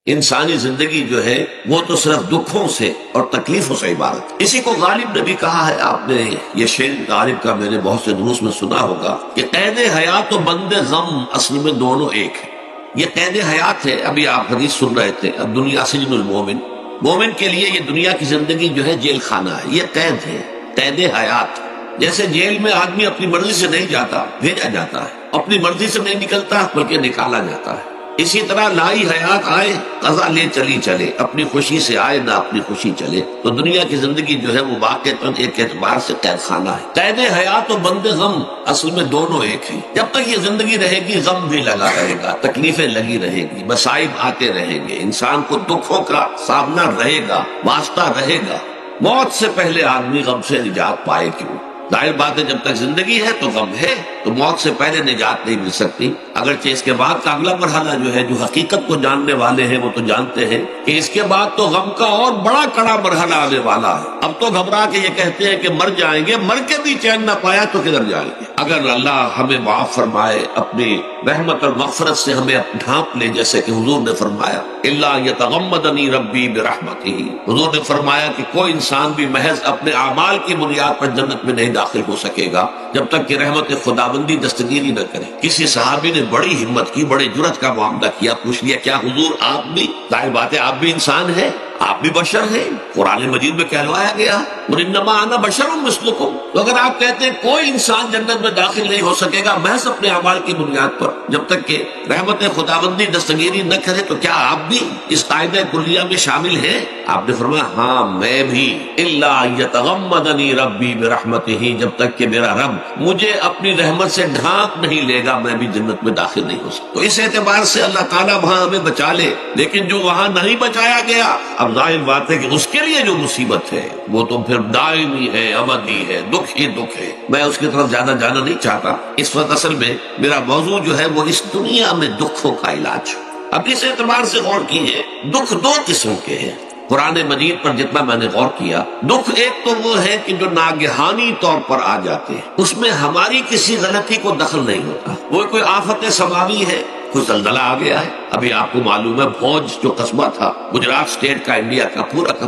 انسانی زندگی جو ہے وہ تو صرف دکھوں سے اور تکلیفوں سے عبارت ہے۔ اسی کو غالب نے بھی کہا ہے، آپ نے یہ شعر غالب کا میں نے بہت سے دروس میں سنا ہوگا کہ قید حیات و بند غم اصل میں دونوں ایک ہے۔ یہ قید حیات ہے، ابھی آپ حدیث سن رہے تھے، اب دنیا سجن المومن، مومن کے لیے یہ دنیا کی زندگی جو ہے جیل خانہ ہے، یہ قید ہے، قید حیات۔ جیسے جیل میں آدمی اپنی مرضی سے نہیں جاتا، بھیجا جاتا ہے، اپنی مرضی سے نہیں نکلتا بلکہ نکالا جاتا ہے۔ اسی طرح لائی حیات آئے قضا لے چلی چلے، اپنی خوشی سے آئے نہ اپنی خوشی چلے۔ تو دنیا کی زندگی جو ہے وہ واقعتاً ایک اعتبار سے قید خانہ ہے۔ قید حیات و بند غم اصل میں دونوں ایک ہیں۔ جب تک یہ زندگی رہے گی غم بھی لگا رہے گا، تکلیفیں لگی رہے گی، مصائب آتے رہیں گے، انسان کو دکھوں کا سامنا رہے گا، واسطہ رہے گا۔ موت سے پہلے آدمی غم سے نجات پائے کیوں؟ ظاہر بات ہے جب تک زندگی ہے تو غم ہے، تو موت سے پہلے نجات نہیں مل سکتی۔ اگرچہ اس کے بعد کا اگلا مرحلہ جو ہے، جو حقیقت کو جاننے والے ہیں وہ تو جانتے ہیں کہ اس کے بعد تو غم کا اور بڑا کڑا مرحلہ آنے والا ہے۔ اب تو گھبرا کے یہ کہتے ہیں کہ مر جائیں گے، مر کے بھی چین نہ پایا تو کدھر جائیں گے؟ اگر اللہ ہمیں معاف فرمائے، اپنی رحمت اور مغفرت سے ہمیں ڈھانپ لے، جیسے کہ حضور نے فرمایا الا یتغمدنی ربی برحمتہ، حضور نے فرمایا کہ کوئی انسان بھی محض اپنے اعمال کی بنیاد پر جنت میں نہیں داخل ہو سکے گا جب تک کہ رحمت خداوندی دستگیری نہ کرے۔ کسی صحابی نے بڑی ہمت کی، بڑے جرأت کا معاملہ کیا، پوچھ لیا کیا حضور آپ بھی؟ ظاہر بات ہے آپ بھی انسان ہیں، آپ بھی بشر ہیں، قرآن مجید میں کہلوایا گیا وَإِنَّمَا أَنَا بَشَرٌ مِثْلُكُمْ۔ تو اگر آپ کہتے ہیں کوئی انسان جنت میں داخل نہیں ہو سکے گا محض اپنے اعمال کی بنیاد پر جب تک کہ رحمت خداوندی دستگیری نہ کرے، تو کیا آپ بھی اس قاعدہ کلیہ میں شامل ہیں؟ آپ نے فرمایا ہاں میں بھی، الا یتغمدنی ربی برحمتہ، جب تک کہ میرا رب مجھے اپنی رحمت سے ڈھانپ نہیں لے گا میں بھی جنت میں داخل نہیں ہو سکتا۔ تو اس اعتبار سے اللہ تعالیٰ وہاں ہمیں بچا لے، لیکن جو وہاں نہیں بچایا گیا، اب ظاہر بات ہے کہ اس کے لیے جو مصیبت ہے وہ تو پھر دائمی ہے، ابدی ہے، دکھ ہی دکھ ہے۔ میں اس کی طرف زیادہ جانا نہیں چاہتا اس وقت، اصل میں میرا موضوع جو ہے وہ اس دنیا میں دکھوں کا علاج۔ اب اس اعتبار سے غور کیجیے، دکھ دو قسم کے ہیں۔ قرآن مجید پر جتنا میں نے غور کیا، دکھ ایک تو وہ ہے کہ جو ناگہانی طور پر آ جاتے ہیں، اس میں ہماری کسی غلطی کو دخل نہیں ہوتا۔ وہ کوئی آفت سماوی ہے، کوئی زلزلہ آ گیا ہے، ابھی آپ کو معلوم ہے بھوج جو قصبہ تھا گجرات اسٹیٹ کا انڈیا کا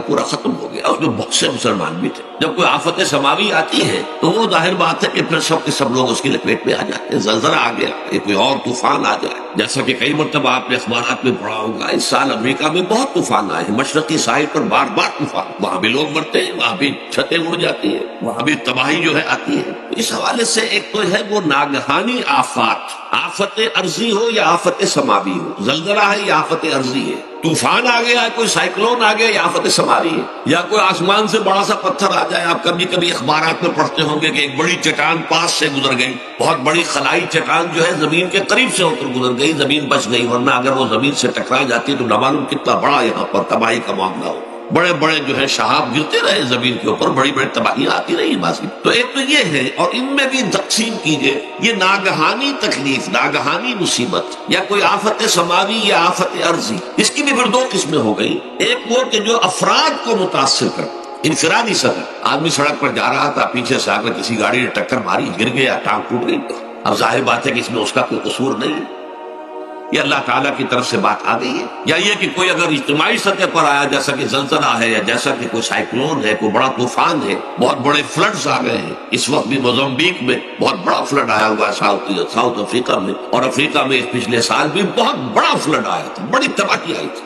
پورا ختم ہو گیا، اس میں بہت سے مسلمان بھی تھے۔ جب کوئی آفت سماوی آتی ہے تو وہ ظاہر بات ہے کہ پھر سب کے سب لوگ اس کی لپیٹ میں آ جاتے ہیں۔ زلزلہ آ گیا، کوئی اور طوفان آ جائے، جیسا کہ کئی مرتبہ آپ نے اخبارات میں پڑھا ہوگا، اس سال امریکہ میں بہت طوفان آئے ہیں، مشرقی ساحل پر بار بار طوفان، وہاں بھی لوگ مرتے ہیں، وہاں بھی چھتیں اڑ جاتی ہیں، وہاں بھی تباہی جو ہے آتی ہے۔ اس حوالے سے ایک تو ہے وہ ناگہانی آفات، آفت ارضی ہو یا آفت سماوی ہو، زلزلہ ہے یا آفت ارضی ہے، طوفان آ گیا ہے، کوئی سائیکلون آ گیا یا آفت سماوی ہے، یا کوئی آسمان سے بڑا سا پتھر آ جائے۔ آپ کبھی کبھی اخبارات میں پڑھتے ہوں گے کہ ایک بڑی چٹان پاس سے گزر گئی، بہت بڑی خلائی چٹان جو ہے زمین کے قریب سے ہو کر گزر گئی، زمین بچ گئی، ورنہ اگر وہ زمین سے ٹکرا جاتی تو نہ معلوم کتنا بڑا یہاں پر تباہی کا معاملہ ہو۔ بڑے بڑے جو ہے شہاب گرتے رہے زمین کے اوپر، بڑی بڑی تباہیاں آتی رہی ماضی۔ تو ایک تو یہ ہے، اور ان میں بھی تقسیم کیجئے، یہ ناگہانی تکلیف، ناگہانی مصیبت، یا کوئی آفت سماوی یا آفت ارضی، اس کی بھی پھر دو قسمیں ہو گئی۔ ایک وہ کہ جو افراد کو متاثر کر، انفرادی سطح، آدمی سڑک پر جا رہا تھا، پیچھے سے آ کر کسی گاڑی نے ٹکر ماری، گر گیا، ٹانگ ٹوٹ گئی، اب ظاہر بات ہے کہ اس میں اس کا کوئی قصور نہیں ہے، یہ اللہ تعالیٰ کی طرف سے بات آ گئی ہے۔ یا یہ کہ کوئی اگر اجتماعی سطح پر آیا، جیسا کہ زلزلہ ہے، یا جیسا کہ کوئی سائیکلون ہے، کوئی بڑا طوفان ہے، بہت بڑے فلڈز آ گئے ہیں، اس وقت بھی موزمبیق میں بہت بڑا فلڈ آیا ہوا ہے، ساؤتھ افریقہ میں، اور افریقہ میں پچھلے سال بھی بہت بڑا فلڈ آیا تھا، بڑی تباہی آئی تھی۔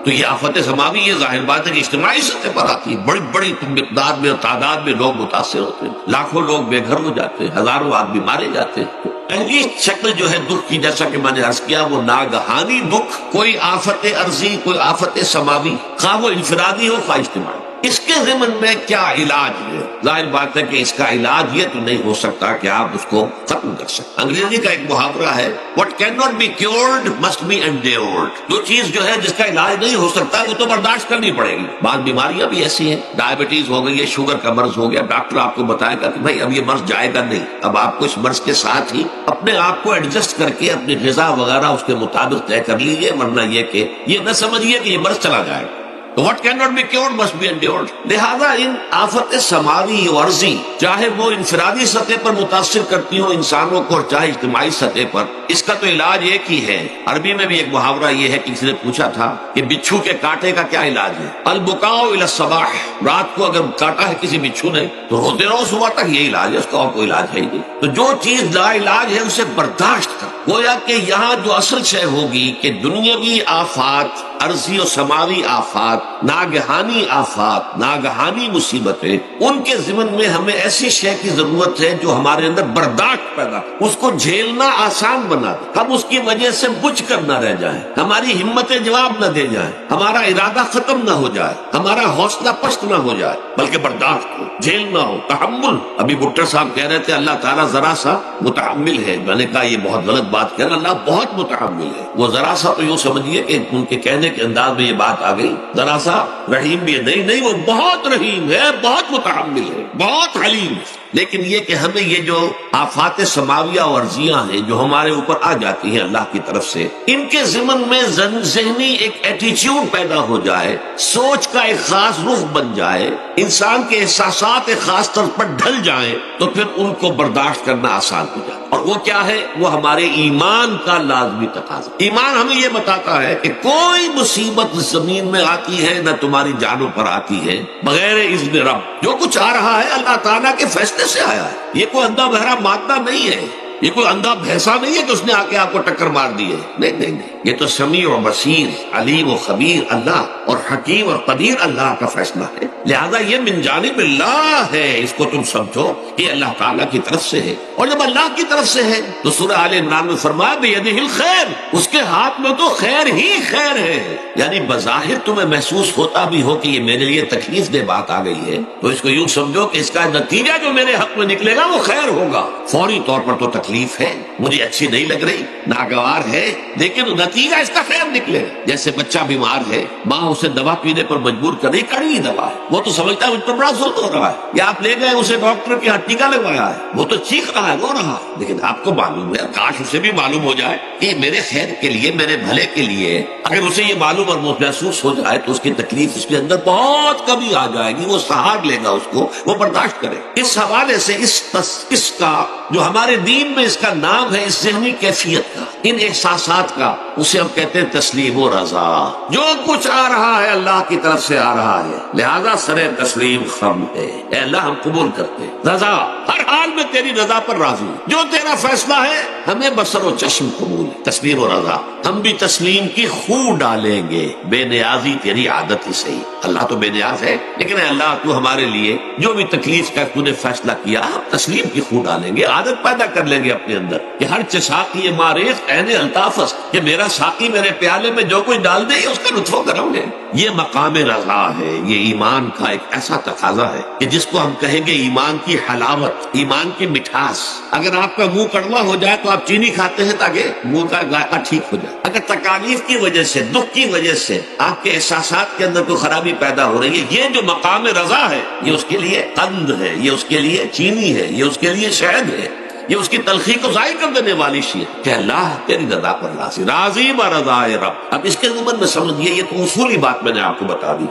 تو یہ آفت سماوی، یہ ظاہر بات ہے کہ اجتماعی سطح پر آتی ہے، بڑی بڑی مقدار میں اور تعداد میں لوگ متاثر ہوتے ہیں، لاکھوں لوگ بے گھر ہو جاتے ہیں، ہزاروں آدمی مارے جاتے ہیں۔ پہلی شکل جو ہے دکھ کی، جیسا کہ میں نے عرض کیا، وہ ناگہانی دکھ، کوئی آفت ارضی، کوئی آفت سماوی، خواہ وہ انفرادی ہو خواہ اجتماعی۔ اس کے ضمن میں کیا علاج ہے؟ ظاہر بات ہے کہ اس کا علاج یہ تو نہیں ہو سکتا کہ آپ اس کو ختم کر سکیں۔ انگریزی کا ایک محاورہ ہے، what cannot be cured must be endured۔ جو چیز جو ہے جس کا علاج نہیں ہو سکتا وہ تو برداشت کرنی پڑے گی۔ بعض بیماریاں بھی ایسی ہیں، ڈائبٹیز ہو گئی ہے، شوگر کا مرض ہو گیا، ڈاکٹر آپ کو بتائے گا کہ بھائی اب یہ مرض جائے گا نہیں، اب آپ کو اس مرض کے ساتھ ہی اپنے آپ کو ایڈجسٹ کر کے اپنی غذا وغیرہ اس کے مطابق طے کر لیجیے، ورنہ یہ کہ یہ نہ سمجھیے کہ یہ مرض چلا جائے گا۔ تو what cannot be cured must be endured. لہذا ان آفت سماوی و عرضی چاہے وہ انفرادی سطح پر متاثر کرتی ہوں انسانوں کو اور چاہے اجتماعی سطح پر، اس کا تو علاج ایک ہی ہے. عربی میں بھی ایک محاورہ یہ ہے کہ کسی نے پوچھا تھا کہ بچھو کے کاٹے کا کیا علاج ہے؟ البکاء الی الصباح، رات کو اگر کاٹا ہے کسی بچھو نے تو روتے رہو صبح تک، یہ علاج ہے، اس کا اور کوئی علاج ہے ہی نہیں. تو جو چیز لا علاج ہے اسے برداشت کر. گویا کہ یہاں جو اصل شے ہوگی کہ دنیاوی آفات، عرضی و سماوی آفات، ناگہانی آفات، ناگہانی مصیبتیں، ان کے ضمن میں ہمیں ایسی شے کی ضرورت ہے جو ہمارے اندر برداشت پیدا، اس کو جھیلنا آسان بنا دے، ہم اس کی وجہ سے بجھ کر نہ رہ جائیں، ہماری ہمتیں جواب نہ دے جائیں، ہمارا ارادہ ختم نہ ہو جائے، ہمارا حوصلہ پست نہ ہو جائے، بلکہ برداشت ہو، جھیلنا ہو، تحمل. ابھی بھٹر صاحب کہہ رہے تھے اللہ تعالیٰ ذرا سا متحمل ہے. میں نے کہا یہ بہت غلط بات کہہ رہا، اللہ بہت متحمل ہے. وہ ذرا سا تو یوں سمجھیے کہ ان کے کہنے کے انداز میں یہ بات آ گئی، ذرا سا رحیم بھی ہے. نہیں، وہ بہت رحیم ہے، بہت متحمل ہے، بہت حلیم ہے. لیکن یہ کہ ہمیں یہ جو آفات سماویہ اور عرضیاں ہیں جو ہمارے اوپر آ جاتی ہیں اللہ کی طرف سے، ان کے ضمن میں ذہنی ایک ایٹیچیوڈ پیدا ہو جائے، سوچ کا ایک خاص رخ بن جائے، انسان کے احساسات ایک خاص طرز پر ڈھل جائیں، تو پھر ان کو برداشت کرنا آسان ہو جائے. اور وہ کیا ہے؟ وہ ہمارے ایمان کا لازمی تقاضا. ایمان ہمیں یہ بتاتا ہے کہ کوئی مصیبت زمین میں آتی ہے نہ تمہاری جانوں پر آتی ہے بغیر اذن رب. جو کچھ آ رہا ہے اللہ تعالیٰ کے فیصلے سے آیا ہے. یہ کوئی اندھا بہرا مادہ نہیں ہے، یہ کوئی اندھا بھینسا نہیں ہے کہ اس نے آ کے آپ کو ٹکر مار دی ہے. نہیں، یہ تو سمیع و بصیر، علیم و خبیر اللہ اور حکیم اور قدیر اللہ کا فیصلہ ہے. لہذا یہ من جانب اللہ ہے، اس کو تم سمجھو کہ اللہ تعالیٰ کی طرف سے ہے. اور جب اللہ کی طرف سے ہے تو سورہ آل عمران میں فرمایا بیدہ الخیر، اس کے ہاتھ میں تو خیر ہی خیر ہے. یعنی بظاہر تمہیں محسوس ہوتا بھی ہو کہ یہ میرے لیے تکلیف دہ بات آ گئی ہے، تو اس کو یوں سمجھو کہ اس کا نتیجہ جو میرے حق میں نکلے گا وہ خیر ہوگا. فوری طور پر تو تکلیف ہے، مجھے اچھی نہیں لگ رہی، ناگوار ہے، لیکن نتیجہ اس کا خیر نکلے گا. جیسے بچہ بیمار ہے، ماں اسے دوا پینے پر مجبور کر رہی، کڑوی دوا ہے، وہ تو سمجھتا ہے مجھ پر بڑا ظلم ہو رہا ہے. یا آپ لے گئے اسے ڈاکٹر کے یہاں ٹیکا لگوایا ہے، وہ تو چیخ رہا ہے، رو رہا ہے، لیکن آپ کو معلوم ہے، کاش اسے بھی معلوم ہو جائے کہ میرے خیر کے لیے، میرے بھلے کے لیے. اگر اسے یہ معلوم اور محسوس ہو جائے تو اس کی تکلیف اس کے اندر بہت کمی آ جائے گی، وہ سہار لے گا اس کو، وہ برداشت کرے. اس حوالے سے اس کا جو ہمارے دین میں اس کا نام ہے، اس ذہنی کیفیت کا، ان احساسات کا، اسے ہم کہتے ہیں تسلیم و رضا. جو کچھ آ رہا ہے اللہ کی طرف سے آ رہا ہے، لہذا سر تسلیم خم ہے. اے اللہ ہم قبول کرتے، رضا ہر حال میں تیری رضا پر راضی، جو تیرا فیصلہ ہے ہمیں بصر و چشم قبول ہے. تسلیم و رضا، ہم بھی تسلیم کی خو ڈالیں گے. بے نیازی تیری عادت ہی صحیح، اللہ تو بے نیاز ہے، لیکن اے اللہ تو ہمارے لیے جو بھی تکلیف کا تو نے فیصلہ کیا، ہم تسلیم کی خو ڈالیں گے. عادت پیدا کر لیں گے اپنے اندر کہ ہر ساقی ماریخ عین الطافس، کہ میرا ساقی میرے پیالے میں جو کچھ ڈال دے اس کا لطف و کرم ہے. یہ مقام رضا ہے، یہ ایمان کا ایک ایسا تقاضا ہے کہ جس کو ہم کہیں گے ایمان کی حلاوت، ایمان کی مٹھاس. اگر آپ کا منہ کڑوا ہو جائے تو آپ چینی کھاتے ہیں تاکہ منہ کا ذائقہ ٹھیک ہو جائے. اگر تکالیف کی وجہ سے، دکھ کی وجہ سے آپ کے احساسات کے اندر کوئی خرابی پیدا ہو رہی ہے، یہ جو مقام رضا ہے یہ اس کے لیے قند ہے، یہ اس کے لیے چینی ہے، یہ اس کے لیے شہد ہے، یہ اس کی تلخی کو ظاہر کر دینے والی شیء ہے کہ اللہ تیری رضا پر راضی، راضی برضائے رب. اب اس کے ضمن میں سمجھیے، یہ تو اصولی بات میں نے آپ کو بتا دی.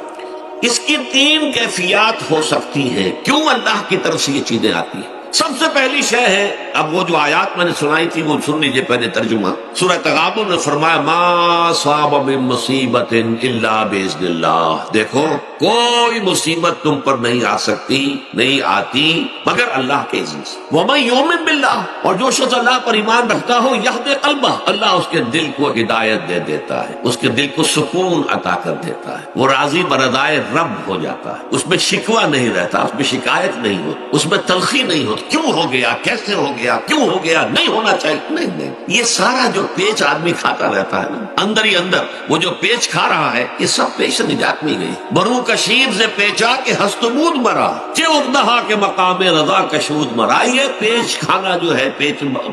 اس کی 3 کیفیات ہو سکتی ہیں کیوں اللہ کی طرف سے یہ چیزیں آتی ہیں. سب سے پہلی شے ہے، اب وہ جو آیات میں نے سنائی تھی وہ سن لیجیے پہلے ترجمہ. سورہ تغابن میں فرمایا ما صاب من مصیبت الا باذن اللہ. دیکھو کوئی مصیبت تم پر نہیں آ سکتی، نہیں آتی مگر اللہ کے اذن سے. ومن یؤمن باللہ، اور جو شخص اللہ پر ایمان رکھتا ہو، یہدی قلبہ، اللہ اس کے دل کو ہدایت دے دیتا ہے، اس کے دل کو سکون عطا کر دیتا ہے. وہ راضی برضائے رب ہو جاتا ہے، اس میں شکوہ نہیں رہتا، اس میں شکایت نہیں ہوتی، اس میں تلخی نہیں ہوتی. کیوں ہو گیا، کیسے ہو گیا، کیوں ہو گیا، نہیں ہونا چاہیے، نہیں. یہ سارا جو پیچ آدمی کھاتا رہتا ہے نا، اندر ہی اندر وہ جو پیچ کھا رہا ہے، یہ سب پیچ سے نجات نہیں گئی. برو کشید سے پیچا کے ہستمود مرا، چے اقدہا کے مقام رضا کشود مرا. یہ پیچ کھانا جو ہے،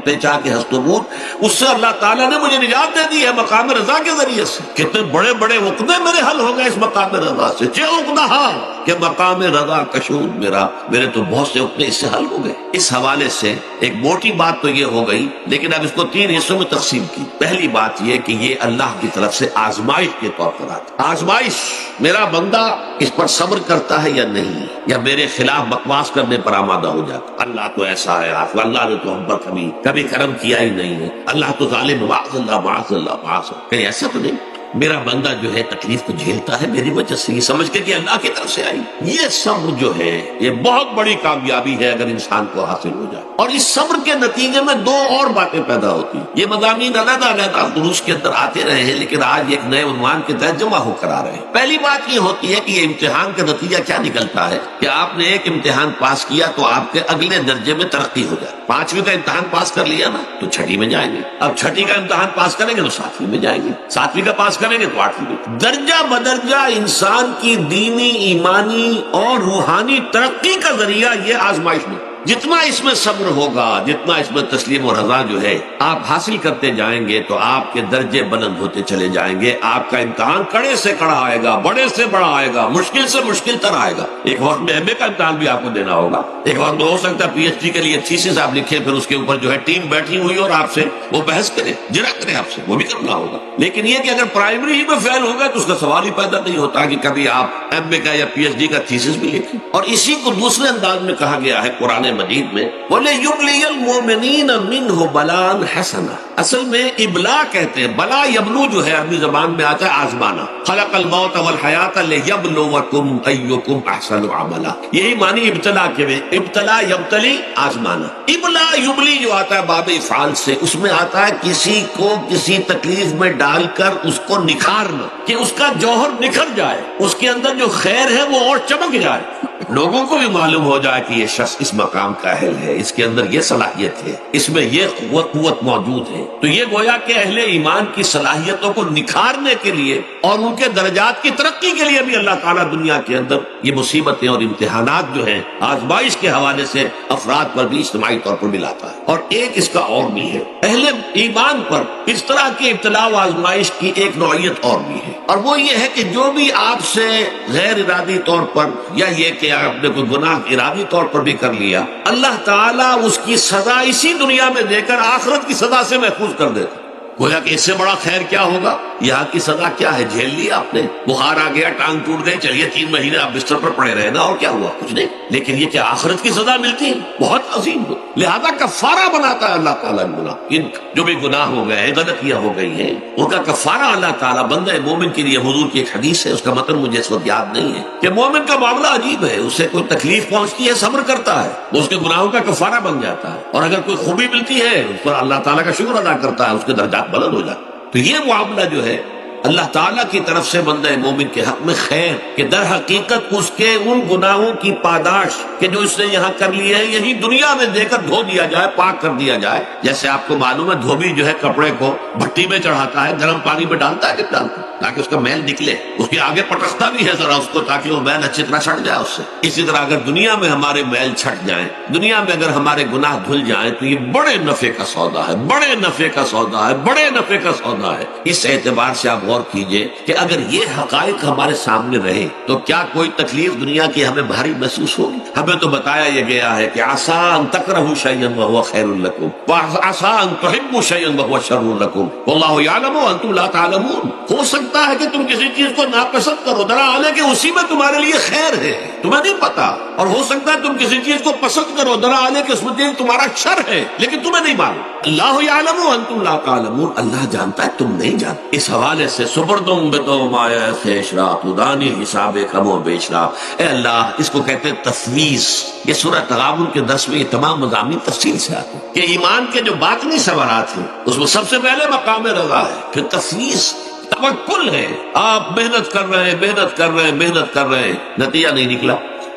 پیچا کے ہستمود، اس سے اللہ تعالیٰ نے مجھے نجات دے دی ہے مقام رضا کے ذریعے سے. کتنے بڑے بڑے عقدے میرے حل ہو گئے اس مقام رضا سے. چے اقدہا کے مقام رضا کشود میرے تو بہت سے عقدے اس سے حل ہو گئے. اس حوالے سے ایک موٹی بات تو یہ ہو گئی، لیکن اب اس کو 3 حصوں میں تقسیم کی. پہلی بات یہ کہ یہ اللہ کی طرف سے آزمائش کے طور پر آتا. آزمائش میرا بندہ اس پر صبر کرتا ہے یا نہیں، یا میرے خلاف بکواس کرنے پر آمادہ ہو جاتا، اللہ تو ایسا ہے، اللہ نے تو ہم پر کبھی کرم کیا ہی نہیں ہے، اللہ تو ظالم، معاذ اللہ معاذ اللہ معاذ اللہ، کہیں ایسا تو نہیں، میرا بندہ جو ہے تکلیف کو جھیلتا ہے میری وجہ سے، یہ سمجھ کے کہ اللہ کی طرف سے آئی۔ یہ صبر جو ہے یہ بہت بڑی کامیابی ہے اگر انسان کو حاصل ہو جائے، اور اس صبر کے نتیجے میں دو اور باتیں پیدا ہوتی ہیں۔ یہ مضامین علیحدہ علیحدہ دروس کے اندر آتے رہے ہیں، لیکن آج ایک نئے عنوان کے تحت جمع ہو کر آ رہے ہیں۔ پہلی بات یہ ہوتی ہے کہ یہ امتحان کا نتیجہ کیا نکلتا ہے کہ آپ نے ایک امتحان پاس کیا تو آپ کے اگلے درجے میں ترقی ہو جائے۔ 5ویں کا امتحان پاس کر لیا نا تو 6ٹھی میں جائیں گے، اب 6ٹھی کا امتحان پاس کریں گے تو 7ویں میں جائیں گے، 7ویں کا پاس کریں گے تو 8ویں میں۔ درجہ بدرجہ انسان کی دینی، ایمانی اور روحانی ترقی کا ذریعہ یہ آزمائش میں، جتنا اس میں صبر ہوگا، جتنا اس میں تسلیم و رضا جو ہے آپ حاصل کرتے جائیں گے تو آپ کے درجے بلند ہوتے چلے جائیں گے، آپ کا امتحان کڑے سے کڑا آئے گا، بڑے سے بڑا آئے گا، مشکل سے مشکل تر آئے گا۔ ایک وقت میں ایم اے کا امتحان بھی آپ کو دینا ہوگا، ایک وقت میں ہو سکتا ہے پی ایچ ڈی کے لیے تھیسس آپ لکھیں، پھر اس کے اوپر جو ہے ٹیم بیٹھی ہوئی اور آپ سے وہ بحث کرے، جرا کرے آپ سے، وہ بھی کرنا ہوگا۔ لیکن یہ کہ اگر پرائمری ہی میں فیل ہوگا تو اس کا سوال ہی پیدا نہیں ہوتا کہ کبھی آپ ایم اے کا یا پی ایچ ڈی کا تھیسس بھی لکھیں۔ اور اسی کو دوسرے انداز میں کہا گیا ہے قرآن مجید میں، وَلِيُبْلِيَ الْمُؤْمِنِينَ مِنْهُ بَلَاءً حَسَنًا۔ اصل میں ابلا کہتے ہیں، بلا یبلو جو ہے عربی زبان میں آتا ہے آزمانا، خلق الموت والحیات لیبلوکم ایکم احسن عملا، یہی معنی ابتلا کے میں، ابتلا یبتلی آزمانا۔ ابلا یبلی جو آتا ہے باب افعال سے، اس میں آتا ہے کسی کو کسی تکلیف میں ڈال کر اس کو نکھارنا، کہ اس کا جوہر نکھر جائے، اس کے اندر جو خیر ہے وہ اور چمک جائے، لوگوں کو بھی معلوم ہو جائے کہ یہ شخص اس مقام کا اہل ہے، اس کے اندر یہ صلاحیت ہے، اس میں یہ قوت موجود ہے۔ تو یہ گویا کہ اہل ایمان کی صلاحیتوں کو نکھارنے کے لیے اور ان کے درجات کی ترقی کے لیے بھی اللہ تعالیٰ دنیا کے اندر یہ مصیبتیں اور امتحانات جو ہیں آزمائش کے حوالے سے افراد پر بھی اجتماعی طور پر بھی لاتا ہے۔ اور ایک اس کا اور بھی ہے، اہل ایمان پر اس طرح کے ابتلاء و آزمائش کی ایک نوعیت اور بھی ہے، اور وہ یہ ہے کہ جو بھی آپ سے غیر ارادی طور پر یا یہ کہ آپ نے کوئی گناہ ارادی طور پر بھی کر لیا، اللہ تعالیٰ اس کی سزا اسی دنیا میں دے کر آخرت کی سزا سے محفوظ کر دیتا۔ گویا کہ اس سے بڑا خیر کیا ہوگا؟ یہاں کی سزا کیا ہے؟ جھیل لیا آپ نے، بخار آ گیا، ٹانگ ٹوٹ گئی، چلیے 3 مہینے آپ بستر پر پڑے رہے نا، اور کیا ہوا؟ کچھ نہیں۔ لیکن یہ کہ آخرت کی سزا ملتی ہے، بہت عظیم ہو، لہذا کفارہ بناتا ہے اللہ تعالیٰ گناہ، ان جو بھی گناہ ہو گئے ہیں، غلطیاں ہو گئی ہیں، ان کا کفارہ اللہ تعالیٰ بندہ مومن کے لیے، حضور کی ایک حدیث ہے، اس کا متن مجھے اس وقت یاد نہیں ہے، کہ مومن کا معاملہ عجیب ہے، اسے کوئی تکلیف پہنچتی ہے صبر کرتا ہے، وہ اس کے گناہوں کا کفارہ بن جاتا ہے، اور اگر کوئی خوبی ملتی ہے اس پر اللہ تعالیٰ کا شکر ادا کرتا ہے، اس کے درجات بلند ہو جاتے ہیں۔ تو یہ معاملہ جو ہے اللہ تعالیٰ کی طرف سے بندہ مومن کے حق میں خیر، کہ در حقیقت اس کے ان گناہوں کی پاداش کہ جو اس نے یہاں کر لی ہے یہی دنیا میں دے کر دھو دیا جائے، پاک کر دیا جائے۔ جیسے آپ کو معلوم ہے دھوبی جو ہے کپڑے کو بھٹی میں چڑھاتا ہے، گرم پانی میں ڈالتا ہے کہ ڈالتا ہے تاکہ اس کا میل نکلے، اس کے آگے پٹکتا بھی ہے ذرا اس کو تاکہ وہ میل اچھی طرح چھٹ جائے اس سے۔ اسی طرح اگر دنیا میں ہمارے میل چھٹ جائیں، دنیا میں اگر ہمارے گناہ دھل جائیں تو یہ بڑے نفع کا سودا ہے، بڑے نفع کا سودا ہے، بڑے نفع کا سودا ہے۔ اس اعتبار سے آپ غور کیجئے کہ اگر یہ حقائق ہمارے سامنے رہے تو کیا کوئی تکلیف دنیا کی ہمیں بھاری محسوس ہوگی؟ ہمیں تو بتایا یہ گیا ہے کہ عسیٰ ان تکرہوا شیئا وہو خیر لکم وعسیٰ ان تحبوا شیئا وہو شر لکم واللہ یعلم وانتم لا تعلمون۔ ہو سکتا ہے کہ تم کسی چیز کو ناپسند کرو، دراصل کہ اسی میں تمہارے لیے خیر ہے، تمہیں نہیں پتا، اور ہو سکتا ہے تم کسی چیز کو پسند کرو، دراصل کہ اس میں تمہارا شر ہے لیکن تمہیں نہیں معلوم۔ اللہ یعلم وانتم لا تعلمون، اللہ جانتا ہے تم نہیں جانتے۔ اس حوالے سے سپردم بتو مایا خیشرا تدانی حساب کم و بیشرا، اے اللہ، اس کو کہتے ہیں تفویض۔ یہ سورہ تغابن کے 10 میں یہ تمام مضامین تفصیل سے آتے ہیں کہ ایمان کے جو باطنی ثمرات ہیں اس میں سب سے پہلے مقام رضا ہے، پھر تفویض، توکل ہے۔ آپ محنت کر رہے ہیں، محنت کر رہے ہیں، محنت کر رہے ہیں، نتیجہ نہیں نکلا۔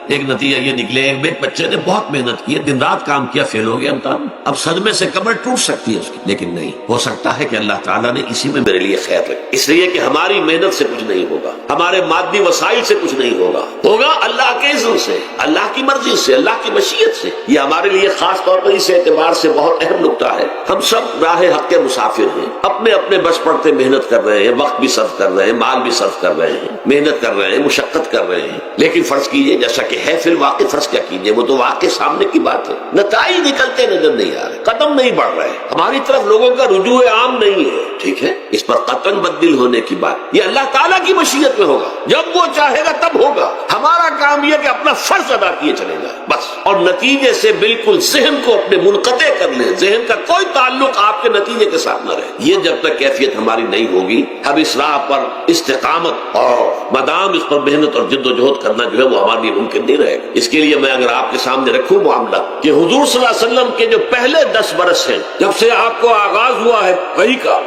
ایک نتیجہ یہ نکلے، ایک بچے نے بہت محنت کی، دن رات کام کیا، فیل ہو گیا امتحان، اب صدمے سے کمر ٹوٹ سکتی ہے اس کی، لیکن نہیں، ہو سکتا ہے کہ اللہ تعالیٰ نے اسی میں میرے لیے خیر رکھی، اس لیے کہ ہماری محنت سے کچھ نہیں ہوگا، ہمارے مادی وسائل سے کچھ نہیں ہوگا، ہوگا اللہ کے اذن سے، اللہ کی مرضی سے، اللہ کی مشیت سے۔ یہ ہمارے لیے خاص طور پر اس اعتبار سے بہت اہم نکتہ ہے، ہم سب راہ حق کے مسافر ہیں، اپنے اپنے بس پڑتے محنت کر رہے ہیں، وقت بھی صرف کر رہے ہیں، مال بھی صرف کر رہے ہیں، محنت کر رہے ہیں، مشقت کر رہے ہیں، لیکن فرض کیجئے جیسا کہ ہے فی الواقع فرض کیا کیجیے، وہ تو واقع سامنے کی بات ہے، نتائج نکلتے نظر نہیں آ رہے، قدم نہیں بڑھ رہے، ہماری طرف لوگوں کا رجوع عام نہیں ہے، ٹھیک ہے، اس پر قطعاً بدل ہونے کی بات یہ اللہ تعالیٰ کی مشیت میں ہوگا، جب وہ چاہے گا تب ہوگا، ہمارا کام یہ کہ اپنا فرض ادا کیے چلے گا بس، اور نتیجے سے بالکل ذہن کو اپنے منقطع کر لیں، ذہن کا کوئی تعلق آپ کے نتیجے کے ساتھ نہ رہے، یہ جب تک کیفیت ہماری نہیں ہوگی، اب اس راہ پر استقامت اور مدام اس پر محنت اور جد و جہد کرنا جو ہے وہ ہمارے لیے ممکن نہیں رہے گا۔ اس کے لیے میں اگر آپ کے سامنے رکھوں معاملہ کہ حضور صلی اللہ علیہ وسلم کے جو پہلے 10 برس ہیں، جب سے آپ کو آغاز ہوا ہے وحی کا،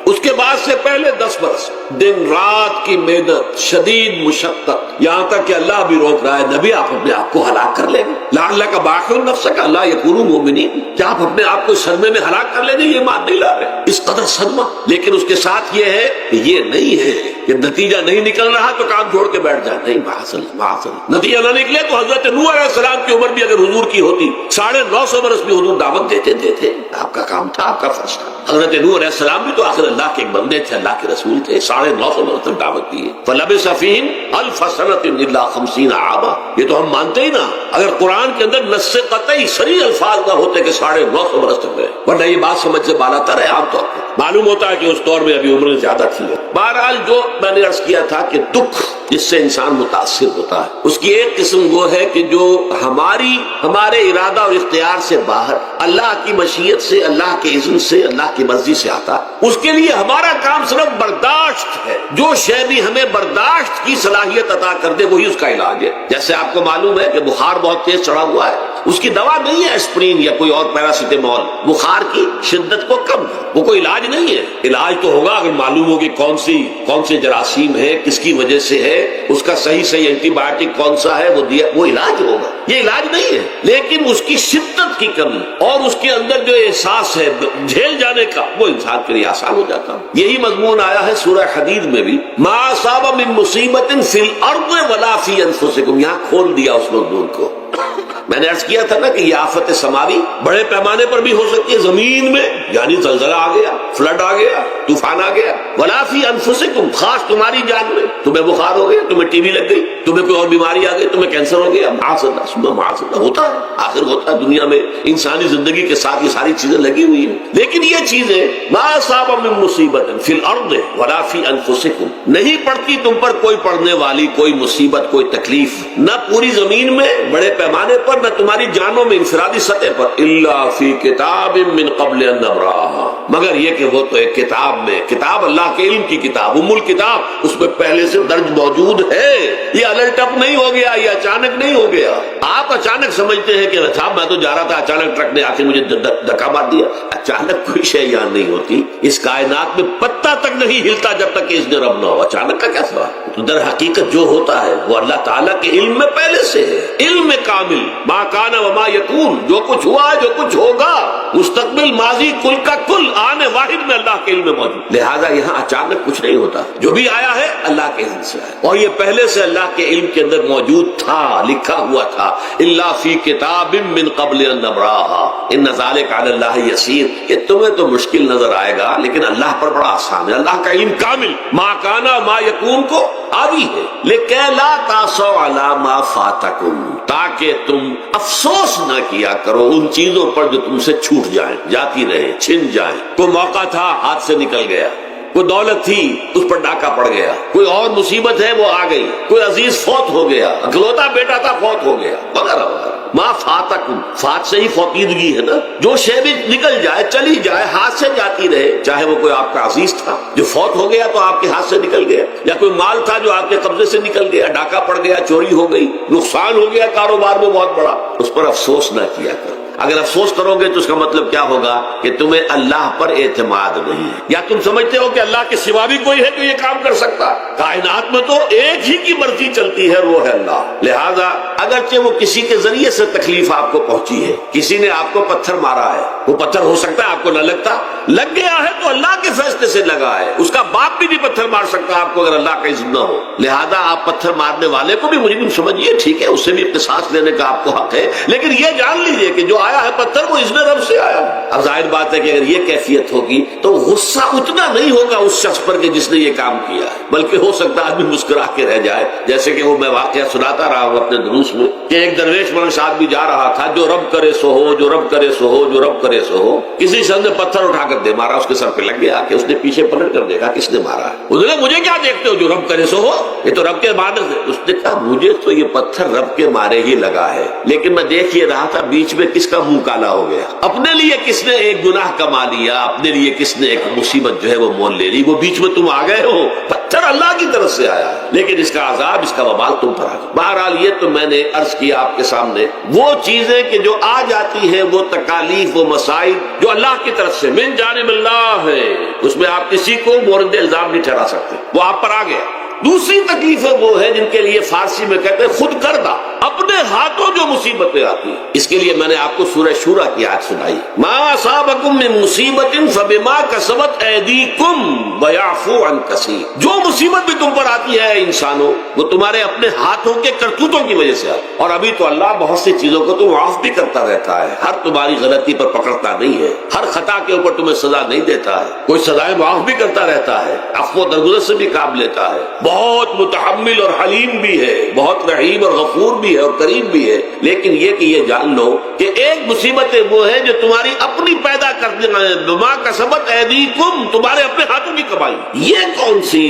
اس کے بعد سے پہلے 10 برس دن رات کی محنت، شدید مشقت، یہاں تک کہ اللہ بھی روک رہا ہے نبی آپ اپنے آپ کو ہلاک کر لیں گے، لعلک باخع نفسک الا یکونوا مؤمنین، کیا آپ اپنے آپ کو صدمے میں ہلاک کر لیں گے؟ یہ مان نہیں لا رہے، اس قدر صدمہ، لیکن اس کے ساتھ یہ ہے کہ یہ نہیں ہے کہ نتیجہ نہیں نکل رہا تو کام چھوڑ کے بیٹھ جائے، نہیں، معاذ نتیجہ نہ نکلے تو حضرت نوح علیہ السلام کی عمر بھی اگر حضور کی ہوتی 950 برس بھی حضور دعوت دیتے، آپ کا کام تھا، آپ کا فرض تھا۔ حضرت نوح علیہ السلام بھی تو آخر اللہ کے ایک بندے تھے، اللہ کے رسول تھے، 950 برس تک دعوت دی ہے، فلبث فیہم 1000 سنۃ الا 50 عاما، یہ تو ہم مانتے ہی نا، اگر قرآن کے اندر نص قطعی صریح الفاظ نہ ہوتے کہ 950 برس تک گئے، ورنہ یہ بات سمجھ سے بالا تر ہے، عام طور پر معلوم ہوتا ہے کہ اس دور میں ابھی عمریں زیادہ تھی۔ بہرحال جو میں نے عرض کیا تھا کہ دکھ جس سے انسان متاثر ہوتا ہے، اس کی ایک قسم وہ ہے کہ جو ہمارے ارادہ اور اختیار سے باہر، اللہ کی مشیت سے، اللہ کے اذن سے، اللہ کی مرضی سے آتا ہے، اس کے لیے ہمارا کام صرف برداشت ہے، جو شے بھی ہمیں برداشت کی صلاحیت عطا کر دے وہی اس کا علاج ہے۔ جیسے آپ کو معلوم ہے کہ بخار بہت تیز چڑھا ہوا ہے، اس کی دوا نہیں ہے اسپرین یا کوئی اور پیراسیٹامول، بخار کی شدت کو کم، وہ کوئی علاج نہیں ہے۔ علاج تو ہوگا اگر معلوم ہو کہ کون سے جراثیم ہے، کس کی وجہ سے ہے، اس کا صحیح اینٹی بایوٹک کون سا ہے، وہ علاج ہوگا، یہ علاج نہیں ہے۔ لیکن اس کی شدت کی کمی اور اس کے اندر جو احساس ہے جھیل جانے کا، وہ انسان کے لیے آسان ہو جاتا ہے۔ یہی مضمون آیا ہے سورہ حدید میں بھی، ما اصاب من مصیبت فی الارض ولا فی انفسکم، یہاں کھول دیا اس مضمون کو۔ میں نے عرض کیا تھا نا کہ یہ آفت سماوی بڑے پیمانے پر بھی ہو سکتی ہے، زمین میں یعنی زلزلہ آ گیا، فلڈ آ گیا، طوفان آ گیا، ولا فی انفسکم، خاص تمہاری جان میں، تمہیں بخار ہو گیا، تمہیں ٹی بی لگ گئی، تمہیں کوئی اور بیماری آ گئی، تمہیں کینسر ہو گیا، معاذ اللہ ہوتا ہے، آخر ہوتا ہے، دنیا میں انسانی زندگی کے ساتھ یہ ساری چیزیں لگی ہوئی ہیں۔ لیکن یہ چیزیں ما اصاب من مصیبت فی الارض ولا فی انفسکم، نہیں پڑتی تم پر کوئی پڑنے والی کوئی مصیبت، کوئی تکلیف، نہ پوری زمین میں بڑے پیمانے پر، نہ تمہاری جانوں میں انفرادی سطح پر، الا فی کتاب من قبل ان نبراها، مگر یہ کہ وہ تو ایک کتاب میں، کتاب اللہ کے علم کی کتاب، ام الکتاب، اس میں پہلے سے درج موجود ہے، یہ الرٹ اپ نہیں ہو گیا، یہ اچانک نہیں ہو گیا۔ آپ اچانک سمجھتے ہیں کہ صاحب میں تو جا رہا تھا، اچانک ٹرک نے آ کے مجھے دھکا مار دیا، اچانک کوئی شے یہاں نہیں ہوتی، اس کائنات میں پتہ تک نہیں ہلتا جب تک کہ اس نے رب نہ ہو، اچانک کا کیا سوال؟ تو در حقیقت جو ہوتا ہے وہ اللہ تعالیٰ کے علم میں پہلے سے ہے، علم کامل، ما کان وما یکون، جو کچھ ہوا ہے، جو کچھ ہوگا، مستقبل، ماضی، کل کا کل، آنے واحد میں اللہ کے علم میں موجود، لہذا یہاں اچانک کچھ نہیں ہوتا، جو بھی آیا ہے اللہ کے علم سے آیا، اور یہ پہلے سے اللہ کے علم کے اندر موجود تھا، لکھا ہوا تھا، الا فی کتاب من قبل ان نبراها ان ذلک علی اللہ یسیر، یہ تمہیں تو مشکل نظر آئے گا لیکن اللہ پر بڑا آسان ہے، اللہ کا علم کامل، ما کانا ما یکون کو آدھی ہے، لیکن لا تاسوا علی ما فاتکم، تاکہ تم افسوس نہ کیا کرو ان چیزوں پر جو تم سے چھوٹ جائیں، جاتی رہیں، چھن جائیں، کوئی موقع تھا ہاتھ سے نکل گیا، کوئی دولت تھی اس پر ڈاکہ پڑ گیا، کوئی اور مصیبت ہے وہ آ گئی، کوئی عزیز فوت ہو گیا، اکلوتا بیٹا تھا فوت ہو گیا، وغیرہ وغیرہ، ما فاتکم، فات سے ہی فوتیدگی ہے نا، جو شے بھی نکل جائے، چلی جائے، ہاتھ سے جاتی رہے، چاہے وہ کوئی آپ کا عزیز تھا جو فوت ہو گیا تو آپ کے ہاتھ سے نکل گیا، یا کوئی مال تھا جو آپ کے قبضے سے نکل گیا، ڈاکہ پڑ گیا، چوری ہو گئی، نقصان ہو گیا کاروبار میں بہت بڑا، اس پر افسوس نہ کیا کرو۔ اگر افسوس کرو گے تو اس کا مطلب کیا ہوگا کہ تمہیں اللہ پر اعتماد نہیں ہے، یا تم سمجھتے ہو کہ اللہ کے سوا بھی کوئی ہے جو یہ کام کر سکتا، کائنات میں تو ایک ہی کی مرضی چلتی ہے، وہ ہے اللہ، لہذا اگرچہ وہ کسی کے ذریعے سے تکلیف آپ کو پہنچی ہے، کسی نے آپ کو پتھر مارا ہے، وہ پتھر ہو سکتا ہے آپ کو نہ لگتا، لگ گیا ہے تو اللہ کے فیصلے سے لگا ہے، اس کا باپ بھی نہیں پتھر مار سکتا آپ کو اگر اللہ کا اذن نہ ہو، لہذا آپ پتھر مارنے والے کو بھی مجرم سمجھیے، ٹھیک ہے، اس سے بھی قصاص لینے کا آپ کو حق ہے، لیکن یہ جان لیجئے کہ جو آیا ہے پتھر وہ اذن رب سے آیا۔ اب ظاہر بات ہے کہ اگر یہ کیفیت ہوگی تو غصہ اتنا نہیں ہوگا اس شخص پر کہ جس نے یہ کام کیا ہے، بلکہ ہو سکتا ہے آدمی مسکرا کے رہ جائے، جیسے کہ وہ میں واقعہ سناتا رہا ہوں اپنے دروس میں کہ ایک درویش منش آدمی جا رہا تھا، جو رب کرے سو ہو، جو رب کرے سو ہو، جو رب کرے سو ہو، کسی شخص نے پتھر اٹھا کر دے مارا، اس کے سر پہ لگ گیا کہ اس نے پیچھے پلٹ کر دیکھا کس نے مارا ہے، اس نے مجھے کیا دیکھتے ہو، جو رب کرے سو ہو، یہ تو رب کے مارنے سے، اس نے کہا مجھے تو یہ پتھر رب کے مارے ہی لگا ہے، لیکن میں دیکھ یہ رہا تھا بیچ میں کس کا منہ کالا ہو گیا، اپنے لیے کس نے ایک گناہ کما لیا، اپنے لیے کس نے ایک مصیبت جو ہے وہ مول لے لی، وہ بیچ میں تم آ گئے ہو، پتھر اللہ کی طرف سے آیا، لیکن اس کا عذاب، اس کا وبال تم پر آ گیا۔ بہرحال یہ تو میں نے عرض کیا آپ کے سامنے، وہ چیزیں کہ جو آ جاتی ہیں، وہ تکالیف و مسائل جو اللہ کی طرف سے من جانب اللہ ہے، اس میں آپ کسی کو مورد الزام نہیں ٹھہرا سکتے، وہ آپ پر آ گیا۔ دوسری تکلیفیں وہ ہے جن کے لیے فارسی میں کہتے ہیں خود کردہ، اپنے ہاتھوں جو مصیبتیں آتی ہیں۔ اس کے لیے میں نے آپ کو سورہ شورى کی آیت سنائی، ما اصابکم من مصیبت فبما کسبت ایدیکم ویعفو عن کثیر، جو مصیبت بھی تم پر آتی ہے انسانوں، وہ تمہارے اپنے ہاتھوں کے کرتوتوں کی وجہ سے آتی ہے، اور ابھی تو اللہ بہت سی چیزوں کو تو معاف بھی کرتا رہتا ہے، ہر تمہاری غلطی پر پکڑتا نہیں ہے، ہر خطا کے اوپر تمہیں سزا نہیں دیتا ہے، کوئی سزائیں معاف بھی کرتا رہتا ہے، عفو و درگزر سے بھی کام لیتا ہے، بہت متحمل اور حلیم بھی ہے، بہت رحیم اور غفور بھی ہے اور کریم بھی ہے، لیکن یہ کہ یہ جان لو کہ ایک مصیبتیں وہ ہے جو تمہاری اپنی پیدا کرنے بما کسبت ایدیکم، تمہارے اپنے ہاتھوں کی کمائی، یہ کون سی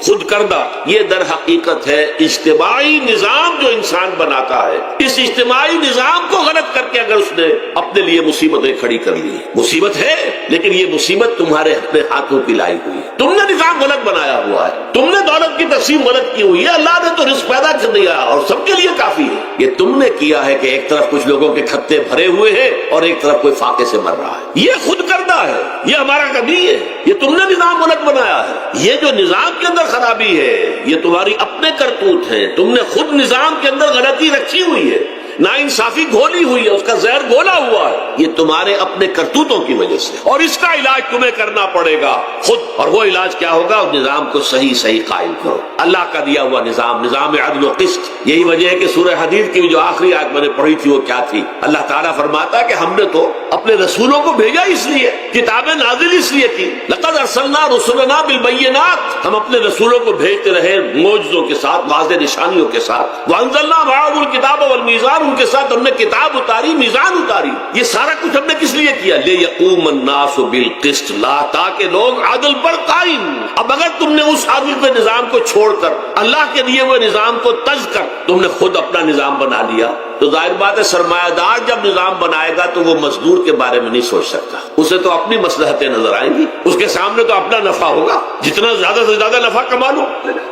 خود کردہ، یہ در حقیقت ہے اجتماعی نظام جو انسان بناتا ہے، اس اجتماعی نظام کو غلط کر کے اگر اس نے اپنے لیے مصیبتیں کھڑی کر لی، مصیبت ہے لیکن یہ مصیبت تمہارے اپنے ہاتھوں کی لائی ہوئی ہے، تم نے نظام غلط بنایا ہوا ہے، تم نے دولت کی تقسیم غلط کی ہوئی ہے، اللہ نے تو رزق پیدا کر دیا اور سب کے لیے کافی ہے، یہ تم نے کیا ہے کہ ایک طرف کچھ لوگوں کے کھتے بھرے ہوئے ہیں اور ایک طرف کوئی فاقے سے مر رہا ہے، یہ خود کردہ ہے، یہ ہمارا کبھی ہے، یہ تم نے نظام غلط بنایا ہے، یہ جو نظام کے اندر خرابی ہے یہ تمہاری اپنے کرتوت ہیں، تم نے خود نظام کے اندر غلطی رکھی ہوئی ہے، ناانصافی گھولی ہوئی ہے، اس کا زہر گھولا ہوا ہے، یہ تمہارے اپنے کرتوتوں کی وجہ سے، اور اس کا علاج تمہیں کرنا پڑے گا خود، اور وہ علاج کیا ہوگا؟ نظام کو صحیح صحیح قائم کرو، اللہ کا دیا ہوا نظام، نظام عدل و قسط، یہی وجہ ہے کہ سورہ حدید کی جو آخری آیت میں نے پڑھی تھی وہ کیا تھی؟ اللہ تعالیٰ فرماتا ہے کہ ہم نے تو اپنے رسولوں کو بھیجا اس لیے، کتابیں نازل اس لیے کی، لقد ارسلنا رسلنا بالبینات، ہم اپنے رسولوں کو بھیجتے رہے معجزوں کے ساتھ، واضح نشانیوں کے ساتھ، وانزلنا معهم الکتاب والمیزان، ان کے ساتھ ہم نے کتاب اتاری، میزان اتاری، یہ سارا کچھ ہم نے کس لیے کیا؟ لیقوم الناس بالقسط، تاکہ لوگ عدل پر قائم۔ اب اگر تم نے اس عدل کے نظام کو چھوڑ کر اللہ کے دیے ہوئے نظام کو تج کر تم نے خود اپنا نظام بنا لیا، تو ظاہر بات ہے سرمایہ دار جب نظام بنائے گا تو وہ مزدور کے بارے میں نہیں سوچ سکتا، اسے تو اپنی مصلحتیں نظر آئیں گی، اس کے سامنے تو اپنا نفع ہوگا، جتنا زیادہ سے زیادہ نفع کما لو،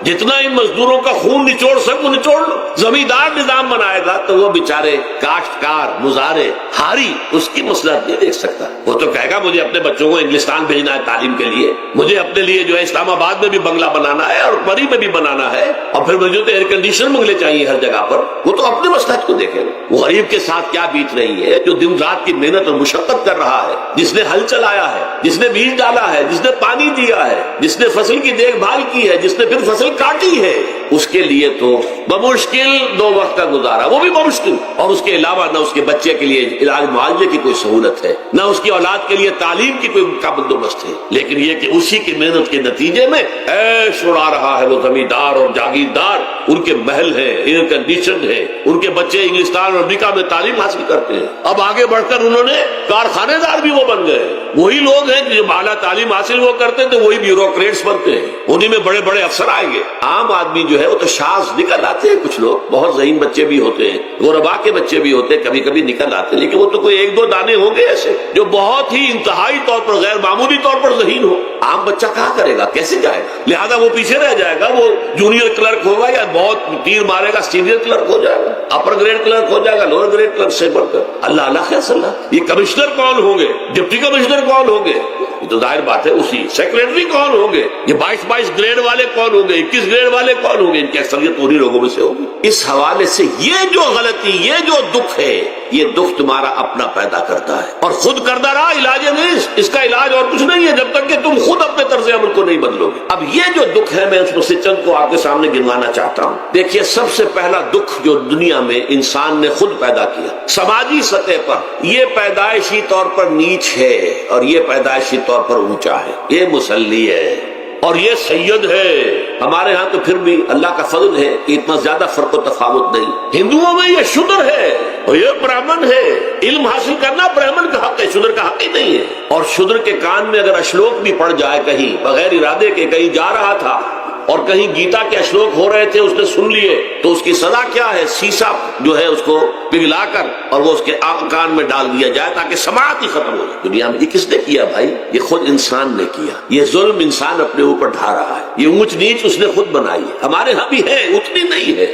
جتنا ان مزدوروں کا خون نچوڑ سکو نچوڑ لو۔ زمیندار نظام بنائے گا تو وہ بیچارے کاشتکار مزارے ہاری اس کی مصلحت نہیں دیکھ سکتا، وہ تو کہے گا مجھے اپنے بچوں کو انگلستان بھیجنا ہے تعلیم کے لیے، مجھے اپنے لیے جو ہے اسلام آباد میں بھی بنگلہ بنانا ہے اور پری میں بھی بنانا ہے، اور پھر مجھے تو ایئر کنڈیشن بنگلے چاہیے ہر جگہ پر، وہ تو اپنے مصلحت کو دیکھے گا۔ وہ غریب کے ساتھ کیا بیت رہی ہے جو دن رات کی محنت اور مشقت کر رہا ہے، جس نے ہل چلایا ہے، جس نے بیج ڈالا ہے، جس نے پانی دیا ہے، جس نے فصل کی دیکھ بھال کی ہے، جس نے پھر فصل کاٹی ہے، اس کے لیے تو بمشکل 2 وقت کا گزارا، وہ بھی بمشکل، اور اس کے علاوہ نہ اس کے بچے کے لیے علاج معالجے کی کوئی سہولت ہے، نہ اس کی اولاد کے لیے تعلیم کی کوئی کا بندوبست ہے، لیکن یہ کہ اسی کی محنت کے نتیجے میں عیش اڑا رہا ہے وہ زمیندار اور جاگیردار، ان کے محل ہیں، ایئر کنڈیشن ہے، ان کے بچے انگلستان اور امریکہ میں تعلیم حاصل کرتے ہیں، اب آگے بڑھ کر انہوں نے کارخانے دار بھی وہ بن گئے، وہی لوگ ہیں جو اعلیٰ تعلیم حاصل وہ کرتے ہیں تو وہی بیوروکریٹس بنتے ہیں، انہی میں بڑے بڑے افسر آئیں گے، عام آدمی جو ہے وہ تو شاذ نکل آتے ہیں، کچھ لوگ بہت ذہین بچے بھی ہوتے ہیں، غربا کے بچے بھی ہوتے ہیں، کبھی کبھی نکل آتے ہیں، لیکن وہ تو کوئی 1-2 دانے ہوں گے ایسے جو بہت ہی انتہائی طور پر غیر معمولی طور پر ذہین ہو، عام بچہ کہاں کرے گا، کیسے جائے گا، لہذا وہ پیچھے رہ جائے گا، وہ جونیئر کلرک ہوگا یا بہت تیر مارے گا سینئر کلرک ہو جائے گا، اپر گریڈ کلرک ہو جائے گا لوور گریڈ کلرک سے بڑھ کر، اللہ اللہ خیر صلی اللہ، یہ کمشنر کون ہوں گے، ڈپٹی کمشنر کون ہوں گے، یہ تو ظاہر بات ہے اسی، سیکریٹری کون ہوں گے، یہ 22 گریڈ والے کون ہوں گے، 21 گریڈ والے کون ہوں گے، ان کی اکثریت انہی لوگوں میں سے ہوگی۔ اس حوالے سے یہ جو غلطی، یہ جو دکھ ہے، یہ دکھ تمہارا اپنا پیدا کرتا ہے، اور خود کردہ رہا علاج نہیں، اس کا علاج اور کچھ نہیں ہے جب تک کہ تم خود اپنے طرز عمل کو نہیں بدلو گے۔ اب یہ جو دکھ ہے میں اس میں سے چند کو آپ کے سامنے گنوانا چاہتا ہوں۔ دیکھیے، سب سے پہلا دکھ جو دنیا میں انسان نے خود پیدا کیا سماجی سطح پر، یہ پیدائشی طور پر نیچ ہے اور یہ پیدائشی طور پر اونچا ہے، یہ مسلی ہے اور یہ سید ہے۔ ہمارے ہاں تو پھر بھی اللہ کا فضل ہے کہ اتنا زیادہ فرق و تفاوت نہیں۔ ہندوؤں میں یہ شودر ہے اور یہ برہمن ہے، علم حاصل کرنا برہمن کا حق ہے، شودر کا حق ہی نہیں ہے۔ اور شودر کے کان میں اگر اشلوک بھی پڑ جائے کہیں بغیر ارادے کے، کہیں جا رہا تھا اور کہیں گیتا کے اشلوک ہو رہے تھے، اس نے سن لیے، تو اس کی سزا کیا ہے؟ سیسا جو ہے اس کو پگھلا کر اور وہ اس کے کان میں ڈال دیا جائے تاکہ سماعت ہی ختم ہو جائے۔ دنیا میں یہ کس نے کیا بھائی؟ یہ خود انسان نے کیا۔ یہ ظلم انسان اپنے اوپر ڈھا رہا ہے، یہ اونچ نیچ اس نے خود بنائی ہے۔ ہمارے ہاں بھی ہے، اتنی نہیں ہے۔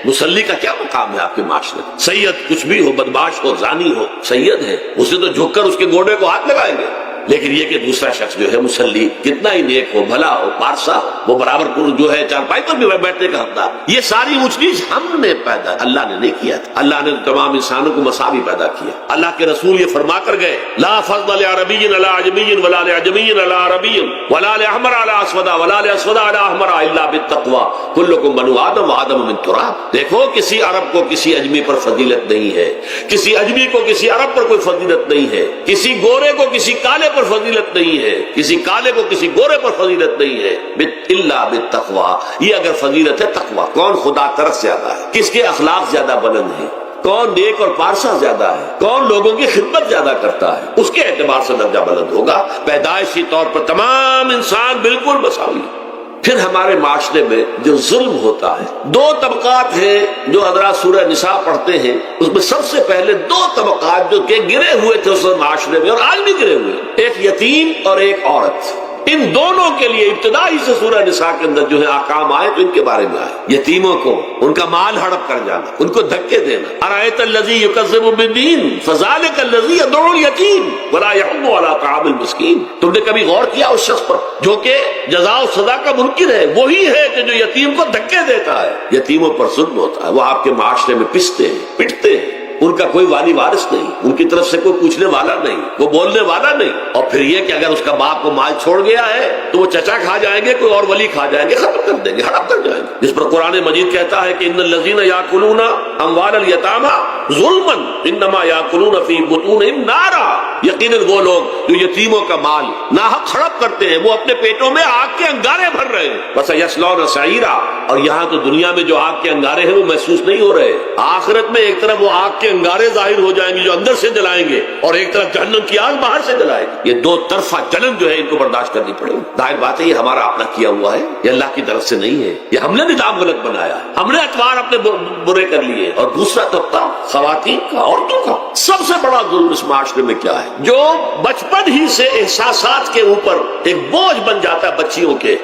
مسلی کا کیا مقام ہے آپ کے معاشرے میں؟ سید کچھ بھی ہو، بدماش ہو، زانی ہو، سید ہے، اسے تو جھک کر اس کے گوڑے کو ہاتھ لگائیں گے۔ لیکن یہ کہ دوسرا شخص جو ہے مسلی، کتنا ہی نیک ہو، بھلا ہو، پارسا ہو، وہ برابر کو جو ہے چارپائی پر بھی بیٹھنے کا حقدار۔ یہ ساری اونچ نیچ ہم نے پیدا، اللہ نے نہیں کیا تھا۔ اللہ نے تمام انسانوں کو مساوی پیدا کیا۔ اللہ کے رسول یہ فرما کر گئے، لا فضل لعربی علی عجمی ولا لعجمی علی عربی ولا لاحمر علی اسود ولا لاسود علی احمر الا بالتقوی کلکم بنو آدم وآدم من تراب۔ دیکھو، کسی عرب کو کسی اجمی پر فضیلت نہیں ہے، کسی اجمی کو کسی عرب پر کوئی فضیلت نہیں ہے، کسی گورے کو کسی کالے پر فضیلت نہیں ہے، کسی کالے کو کسی گورے پر فضیلت نہیں ہے، الا بالتقوی۔ یہ اگر فضیلت ہے تقوی، کون خدا ترس زیادہ ہے، کس کے اخلاق زیادہ بلند ہیں، کون نیک اور پارسا زیادہ ہے، کون لوگوں کی خدمت زیادہ کرتا ہے، اس کے اعتبار سے درجہ بلند ہوگا۔ پیدائشی طور پر تمام انسان بالکل مساوی۔ پھر ہمارے معاشرے میں جو ظلم ہوتا ہے، دو طبقات ہیں جو حضرات سورہ نساء پڑھتے ہیں، اس میں سب سے پہلے دو طبقات جو کہ گرے ہوئے تھے اس معاشرے میں اور آج بھی گرے ہوئے، ایک یتیم اور ایک عورت۔ ان دونوں کے لیے ابتدائی سے سورہ نساء کے اندر جو ہے احکام آئے تو ان کے بارے میں آئے۔ یتیموں کو ان کا مال ہڑپ کر جانا، ان کو دھکے دینا۔ ارأیت الذی یکذب بالدین فذلک الذی یدعو الیتیم ولا یحض علی طعام المسکین۔ تم نے کبھی غور کیا اس شخص پر جو کہ جزا و سزا کا منکر ہے؟ وہی ہے کہ جو یتیم کو دھکے دیتا ہے۔ یتیموں پر ظلم ہوتا ہے، وہ آپ کے معاشرے میں پستے ہیں، پٹتے ہیں، ان کا کوئی والی وارث نہیں، ان کی طرف سے کوئی پوچھنے والا نہیں، وہ بولنے والا نہیں۔ اور پھر یہ کہ اگر اس کا باپ کو مال چھوڑ گیا ہے تو وہ چچا کھا جائیں گے، کوئی اور ولی کھا جائیں گے، ختم کر دیں گے، ہڑپ کر جائیں گے۔ جس پر قرآن مجید کہتا ہے کہ ان الذین یاکلون اموال الیتامی ظلما انما یاکلون فی بطونہم نارا۔ یقیناً وہ لوگ جو یتیموں کا مال ناحق ہڑپ کرتے ہیں وہ اپنے پیٹوں میں آگ کے انگارے بھر رہے ہیں۔ بس یصلون سعیرا۔ اور یہاں تو دنیا میں جو آگ کے انگارے ہیں وہ محسوس نہیں ہو رہے، آخرت میں ایک طرف وہ آگ کے انگارے ظاہر ہو جائیں گے جو اندر سے جلائیں گے، اور ایک طرف جہنم کی آگ باہر سے جلائے گی۔ یہ دو طرفہ جلن جو ہے ان کو برداشت کرنی پڑے گی۔ ظاہر بات ہے یہ ہمارا اپنا کیا ہوا ہے، یہ اللہ کی طرف سے نہیں ہے، یہ ہم نے نظام غلط بنایا ہے، ہم نے اطوار اپنے برے کر لیے۔ اور دوسرا طبقہ خواتین کا، عورتوں کا۔ سب سے بڑا ظلم اس معاشرے میں کیا ہے؟ جو بچپن ہی سے احساسات کے اوپر ایک بوجھ بن جاتا ہے بچیوں کے،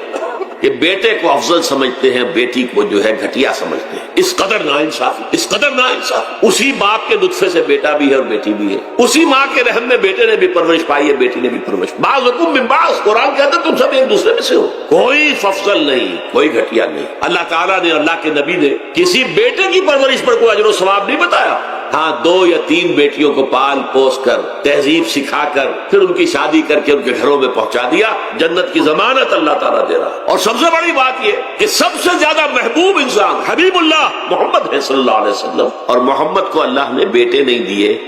کہ بیٹے کو افضل سمجھتے ہیں، بیٹی کو جو ہے گھٹیا سمجھتے ہیں۔ اس قدر ناانصافی، اس قدر ناانصافی۔ اسی باپ کے نطفے سے بیٹا بھی ہے اور بیٹی بھی ہے، اسی ماں کے رحم میں بیٹے نے بھی پرورش پائی ہے، بیٹی نے بھی پرورش۔ بعضکم من بعض، قرآن کہتا ہے تم سب ایک دوسرے میں سے ہو، کوئی افضل نہیں، کوئی گھٹیا نہیں۔ اللہ تعالیٰ نے، اللہ کے نبی نے کسی بیٹے کی پرورش پر کوئی اجر و ثواب نہیں بتایا۔ ہاں، 2 یا 3 بیٹیوں کو پال پوس کر، تہذیب سکھا کر، پھر ان کی شادی کر کے ان کے گھروں میں پہنچا دیا، جنت کی ضمانت اللہ تعالیٰ دے رہا۔ اور سب سے بڑی بات یہ کہ سب سے زیادہ محبوب انسان حبیب اللہ محمد ہے صلی اللہ علیہ وسلم، اور محمد کو اللہ نے بیٹے نہیں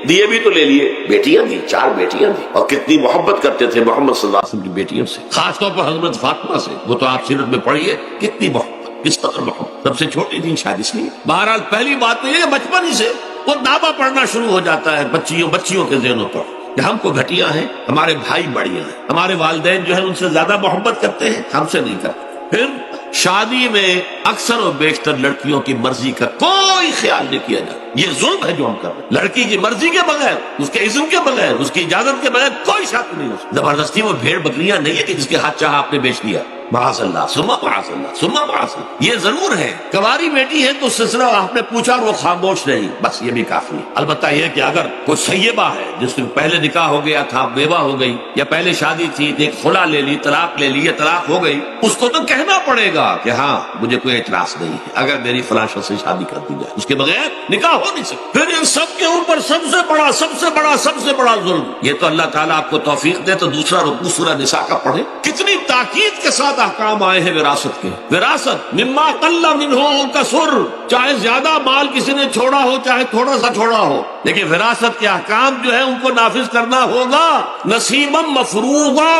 دیے بھی تو لے لیے، بیٹیاں دی، 4 بیٹیاں دی۔ اور کتنی محبت کرتے تھے محمد صلی اللہ علیہ وسلم کی بیٹیوں سے، خاص طور پر حضرت فاطمہ سے، وہ تو آپ سیرت میں پڑھیے کتنی محبت، کس قدر محبت۔ سب سے چھوٹی تھی شاید اس لیے۔ بہرحال پہلی بات یہ ہے بچپن ہی سے وہ دعویٰ پڑھنا شروع ہو جاتا ہے بچیوں کے ذہنوں پر کہ ہم کو گھٹیا ہیں، ہمارے بھائی بڑھیا ہیں، ہمارے والدین جو ہے ان سے زیادہ محبت کرتے ہیں، ہم سے نہیں کرتے۔ پھر شادی میں اکثر و بیشتر لڑکیوں کی مرضی کا کوئی خیال نہیں کیا جاتا۔ یہ ظلم ہے جو ہم کر رہے ہیں، لڑکی کی مرضی کے بغیر، اس کے اذن کے بغیر، اس کی اجازت کے بغیر کوئی شادی نہیں ہو سکتی۔ زبردستی وہ بھیڑ بکریاں نہیں ہے کہ جس کے ہاتھ چاہا آپ نے بیچ دیا، معاذ اللہ سما معاذ اللہ سما معاذ اللہ. یہ ضرور ہے کنواری بیٹی ہے تو سلسلہ آپ نے پوچھا اور وہ خاموش رہی، بس یہ بھی کافی ہے. البتہ یہ کہ اگر کوئی سیبہ ہے جس کو پہلے نکاح ہو گیا تھا، بیوہ ہو گئی، یا پہلے شادی تھی ایک خلا لے لی، طلاق لے لی یا طلاق ہو گئی، اس کو تو کہنا پڑے گا کہ ہاں مجھے کوئی اعتراض نہیں ہے اگر میری فلاں شخص سے شادی کر دی جائے، اس کے بغیر نکاح ہو نہیں سکتا. پھر ان سب کے اوپر سب سے بڑا ظلم، یہ تو اللہ تعالیٰ آپ کو توفیق دے تو دوسرا رکوع سورہ نساء کا پڑھے، کتنی تاکید کے ساتھ احکام آئے ہیں وراثت کے. وراثت مما قل منہ کثر، چاہے زیادہ مال کسی نے چھوڑا ہو چاہے تھوڑا سا چھوڑا ہو، لیکن وراثت کے احکام جو ہے ان کو نافذ کرنا ہوگا. نصیبا مفروضا،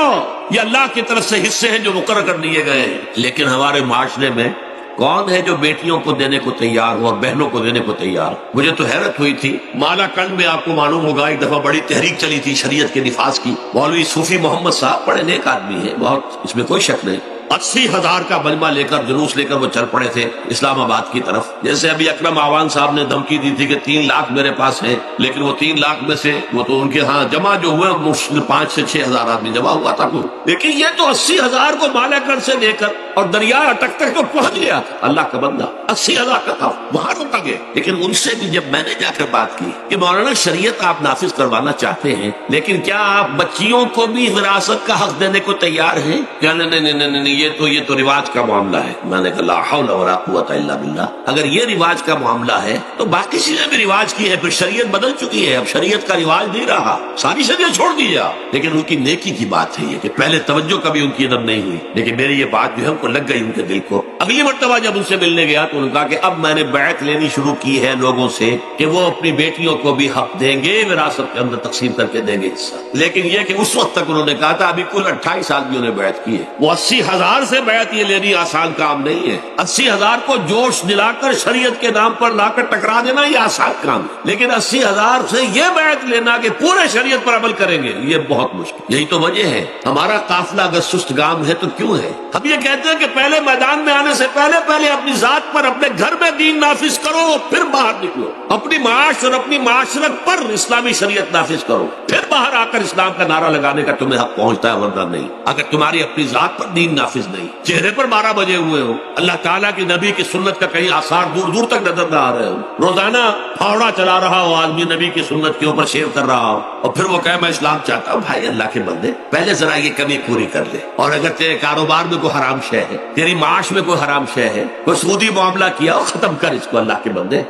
یہ اللہ کی طرف سے حصے ہیں جو مقرر کر دیے گئے ہیں. لیکن ہمارے معاشرے میں کون ہے جو بیٹیوں کو دینے کو تیار ہو اور بہنوں کو دینے کو تیار؟ مجھے تو حیرت ہوئی تھی، مالا کنڈ میں آپ کو معلوم ہوگا ایک دفعہ بڑی تحریک چلی تھی شریعت کے نفاذ کی. مولوی صوفی محمد صاحب بڑے نیک آدمی ہیں، بہت، اس میں کوئی شک نہیں. 80,000 کا مجمع لے کر جلوس لے کر وہ چل پڑے تھے اسلام آباد کی طرف. جیسے ابھی اکرم آوان صاحب نے دھمکی دی تھی کہ 3 لاکھ میرے پاس ہیں، لیکن وہ 3 لاکھ میں سے وہ تو ان کے ہاں جمع جو ہوئے مشکل 5 سے 6,000 آدمی جمع ہوا تھا. لیکن یہ تو 80,000 کو مالا کنڈ سے لے کر اور دریا اٹک تک تو پہنچ گیا تھا. اللہ کا بندہ 80,000 کا تھا، وہاں رک گئے. لیکن ان سے بھی جب میں نے جا کر بات کی کہ مولانا شریعت آپ نافذ کروانا چاہتے ہیں، لیکن کیا آپ بچیوں کو بھی وراثت کا حق دینے کو تیار ہیں؟ کیا نہیں، یہ تو رواج کا معاملہ ہے. میں نے کہا لا حول ولا قوت الا باللہ. اگر یہ رواج کا معاملہ ہے تو باقی چیزیں بھی رواج کی ہے. پھر شریعت بدل چکی ہے، اب شریعت کا رواج نہیں رہا، ساری شریعت چھوڑ دی جا. لیکن ان کی نیکی کی بات ہے یہ کہ پہلے توجہ کبھی ان کی ادب نہیں ہوئی، لیکن میری یہ بات جو ہے ان کو لگ گئی ان کے دل کو. اگلی مرتبہ جب ان سے ملنے گیا تو انہوں نے کہا کہ اب میں نے بیعت لینی شروع کی ہے لوگوں سے کہ وہ اپنی بیٹیوں کو بھی حق دیں گے، وراثت کے اندر تقسیم کر کے دیں گے حصہ. لیکن یہ کہ اس وقت تک انہوں نے کہا تھا ابھی کل 28 آدمیوں نے بیعت کی ہے. وہ 80,000 سے بیعت یہ لینی آسان کام نہیں ہے. 80,000 کو جوش دلا کر شریعت کے نام پر لا کر ٹکرا دینا یہ آسان کام ہے، لیکن 80,000 سے یہ بیعت لینا کہ پورے شریعت پر عمل کریں گے یہ بہت مشکل. یہی تو وجہ ہے ہمارا قافلہ اگر سست گام ہے تو کیوں ہے؟ ہم یہ کہتے ہیں کہ پہلے میدان میں آنے سے پہلے اپنی ذات پر اپنے گھر میں دین نافذ کرو، پھر باہر نکلو. اپنی معاش اور اپنی معاشرت پر اسلامی شریعت نافذ کرو، پھر باہر آ کر اسلام کا نعرہ لگانے کا تمہیں حق پہنچتا ہے، ورنہ نہیں. اگر تمہاری اپنی ذات پر دین نافذ نہیں، چہرے پر 12 بجے ہوئے ہو، اللہ تعالیٰ کی نبی کی سنت کا کہیں آثار دور دور تک نظر نہ آ رہے ہو، روزانہ پھاوڑا چلا رہا ہو آدمی نبی کی سنت کے اوپر شیو کر رہا ہو، اور پھر وہ کہے میں اسلام چاہتا ہوں، بھائی اللہ کے بندے پہلے ذرا یہ کمی پوری کر لے. اور اگر تیرے کاروبار میں کوئی حرام شے ہے، تیری معاش میں کوئی حرام شے ہے، کوئی سودی معاملہ کیا ہو، ختم کر اس کو. اللہ کے بندے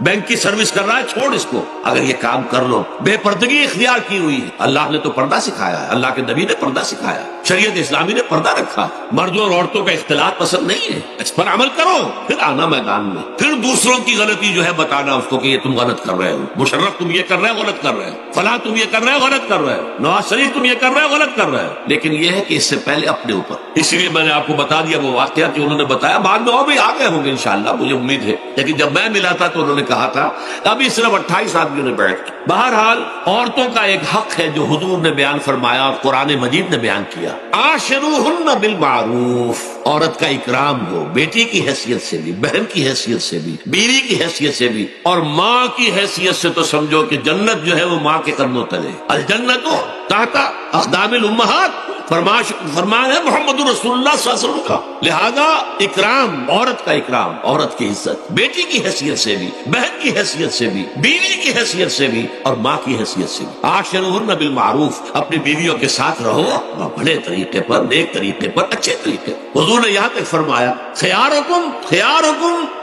بینک کی سروس کر رہا ہے، چھوڑ اس کو. اگر یہ کام کر لو، بے پردگی اختیار کی ہوئی ہے. اللہ نے تو پردہ سکھایا ہے، اللہ کے نبی نے پردہ سکھایا، شریعت اسلامی نے پردہ رکھا. مردوں اور عورتوں کا اختلاط پسند نہیں ہے، اس پر عمل کرو، پھر آنا میدان میں، پھر دوسروں کی غلطی جو ہے بتانا اس کو کہ یہ تم غلط کر رہے ہو، مشرف تم یہ کر رہے ہو غلط کر رہے ہو، فلاں تم یہ کر رہے ہو غلط کر رہے ہو، نواز شریف تم یہ کر رہے ہو غلط کر رہے ہو. لیکن یہ ہے کہ اس سے پہلے اپنے اوپر. اسی لیے میں نے آپ کو بتا دیا وہ واقعہ کہ انہوں نے بتایا، بعد میں اور بھی آگے ہوں گے انشاءاللہ مجھے امید ہے. لیکن جب میں ملا تھا تو انہوں نے کہا تھا ابھی صرف 28 آدمیوں نے بیٹھ کی. بہرحال عورتوں کا ایک حق ہے جو حضور نے بیان فرمایا اور قرآن مجید نے بیان کیا، عاشروہن بالمعروف. عورت کا اکرام ہو، بیٹی کی حیثیت سے بھی، بہن کی حیثیت سے بھی، بیوی کی حیثیت سے بھی، اور ماں کی حیثیت سے تو سمجھو کہ جنت جو ہے وہ ماں کے قدموں تلے. الجنت تحت اقدام الامہات، فرمان ہے محمد رسول اللہ صلی اللہ علیہ وسلم کا. لہذا اکرام، عورت کا اکرام، عورت کی عزت، بیٹی کی حیثیت سے بھی، بہن کی حیثیت سے بھی، بیوی کی حیثیت سے بھی، اور ماں کی حیثیت سے بھی. عاشروہن بالمعروف، اپنی بیویوں کے ساتھ رہو بڑے طریقے پر، نیک طریقے پر، اچھے طریقے پر. حضور نے یہاں تک فرمایا خیارکم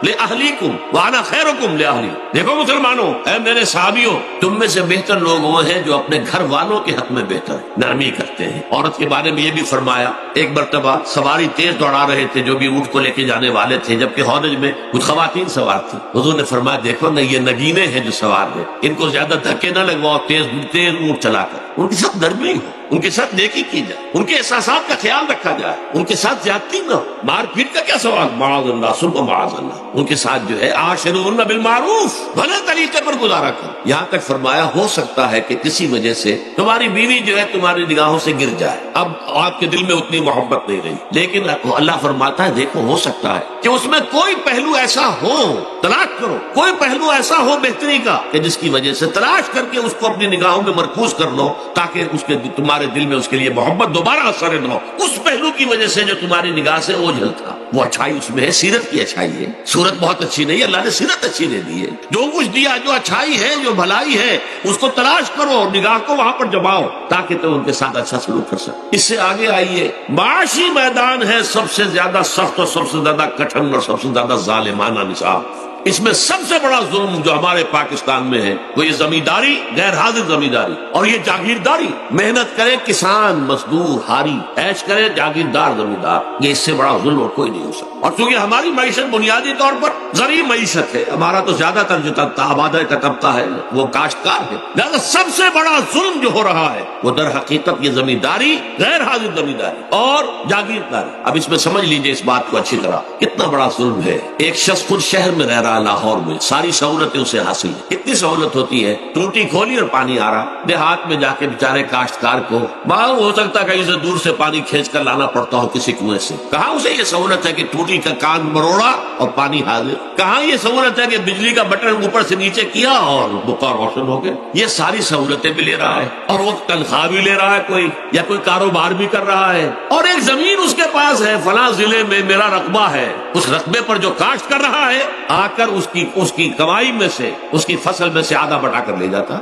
لأہلیکم وانا خیرکم لأہلی. دیکھو مسلمانوں، اے میرے صحابیوں، تم میں سے بہتر لوگ وہ ہیں جو اپنے گھر والوں کے حق میں بہتر نرمی کرتے ہیں. عورت کے بارے میں یہ بھی فرمایا، ایک مرتبہ سواری تیز دوڑا رہے تھے جو بھی اونٹ کو لے کے جانے والے تھے، جبکہ ہونج میں کچھ خواتین سوار تھی. حضور نے فرمایا دیکھو نا یہ نگینے ہیں جو سوار ہیں، ان کو زیادہ دھکے نہ لگواؤ تیز اونٹ چلا کر، ان کے ساتھ نرمی ہو، ان کے ساتھ نیکی کی جائے، ان کے احساسات کا خیال رکھا جائے، ان کے ساتھ زیادتی نہ ہو. مار پیٹ کا کیا سوال، معاذ اللہ ثم معاذ اللہ. ان کے ساتھ جو ہے عاشروہن بالمعروف، بھلے طریقے پر گزارا کرو. یہاں تک فرمایا ہو سکتا ہے کہ کسی وجہ سے تمہاری بیوی جو ہے تمہاری نگاہوں سے گر جائے، اب آپ کے دل میں اتنی محبت نہیں رہی، لیکن اللہ فرماتا ہے دیکھو ہو سکتا ہے کہ اس میں کوئی پہلو ایسا ہو، تلاش کرو، کوئی پہلو ایسا ہو بہتری کا کہ جس کی وجہ سے تلاش کر کے اس کو اپنی نگاہوں میں مرکوز کر لو تاکہ اس کے تمہارے دل میں اس کے لیے محبت دوبارہ اثر ہو، اس پہلو کی وجہ سے جو تمہاری نگاہ سے اوجھل تھا، وہ اچھائی اس میں ہے، سیرت کی اچھائی ہے۔ صورت بہت اچھی نہیں، اللہ نے سیرت اچھی دے دی ہے۔ جو کچھ دیا، جو اچھائی ہے، جو بھلائی ہے، اس کو تلاش کرو، نگاہ کو وہاں پر جماؤ تاکہ تم ان کے ساتھ اچھا سلوک کر سکو۔ اس سے آگے آئیے، معاشی میدان ہے سب سے زیادہ سخت اور سب سے زیادہ کٹھن اور سب سے زیادہ ظالمانہ نظام۔ اس میں سب سے بڑا ظلم جو ہمارے پاکستان میں ہے وہ یہ زمینداری، غیر حاضر زمینداری، اور یہ جاگیرداری۔ محنت کرے کسان مزدور ہاری، عیش کرے جاگیردار زمیندار، یہ اس سے بڑا ظلم اور کوئی نہیں ہو سکتا۔ اور چونکہ ہماری معیشت بنیادی طور پر زرعی معیشت ہے، ہمارا تو زیادہ تر جو آبادی کا طبقہ ہے وہ کاشتکار ہے، لہٰذا سب سے بڑا ظلم جو ہو رہا ہے وہ در حقیقت یہ زمینداری، غیر حاضر زمینداری اور جاگیرداری۔ اب اس میں سمجھ لیجئے اس بات کو اچھی طرح، کتنا بڑا ظلم ہے۔ ایک شخص خود شہر میں رہ رہا، لاہور میں، ساری سہولتیں اسے حاصل ہیں، کتنی سہولت ہوتی ہے، ٹوٹی کھولی اور پانی آ رہا۔ دیہات میں جا کے بیچارے کاشتکار کو معلوم ہو سکتا ہے کہیں سے دور سے پانی کھینچ کر لانا پڑتا ہو کسی کنویں سے۔ کہاں اسے یہ سہولت ہے کہ ٹوٹی کا کان مروڑا اور پانی حاضر؟ کہاں یہ سہولت ہے کہ بجلی کا بٹن اوپر سے نیچے کیا اور بخار روشن ہو گئے؟ یہ ساری سہولتیں بھی لے رہا ہے اور وہ تنخواہ بھی لے رہا ہے کوئی، یا کوئی کاروبار بھی کر رہا ہے، اور ایک زمین اس کے پاس ہے، فلاں ضلع میں میرا رقبہ ہے، اس رقبے پر جو کاشت کر رہا ہے آ کر اس کی کمائی میں سے، اس کی فصل میں سے آدھا بٹا کر لے جاتا۔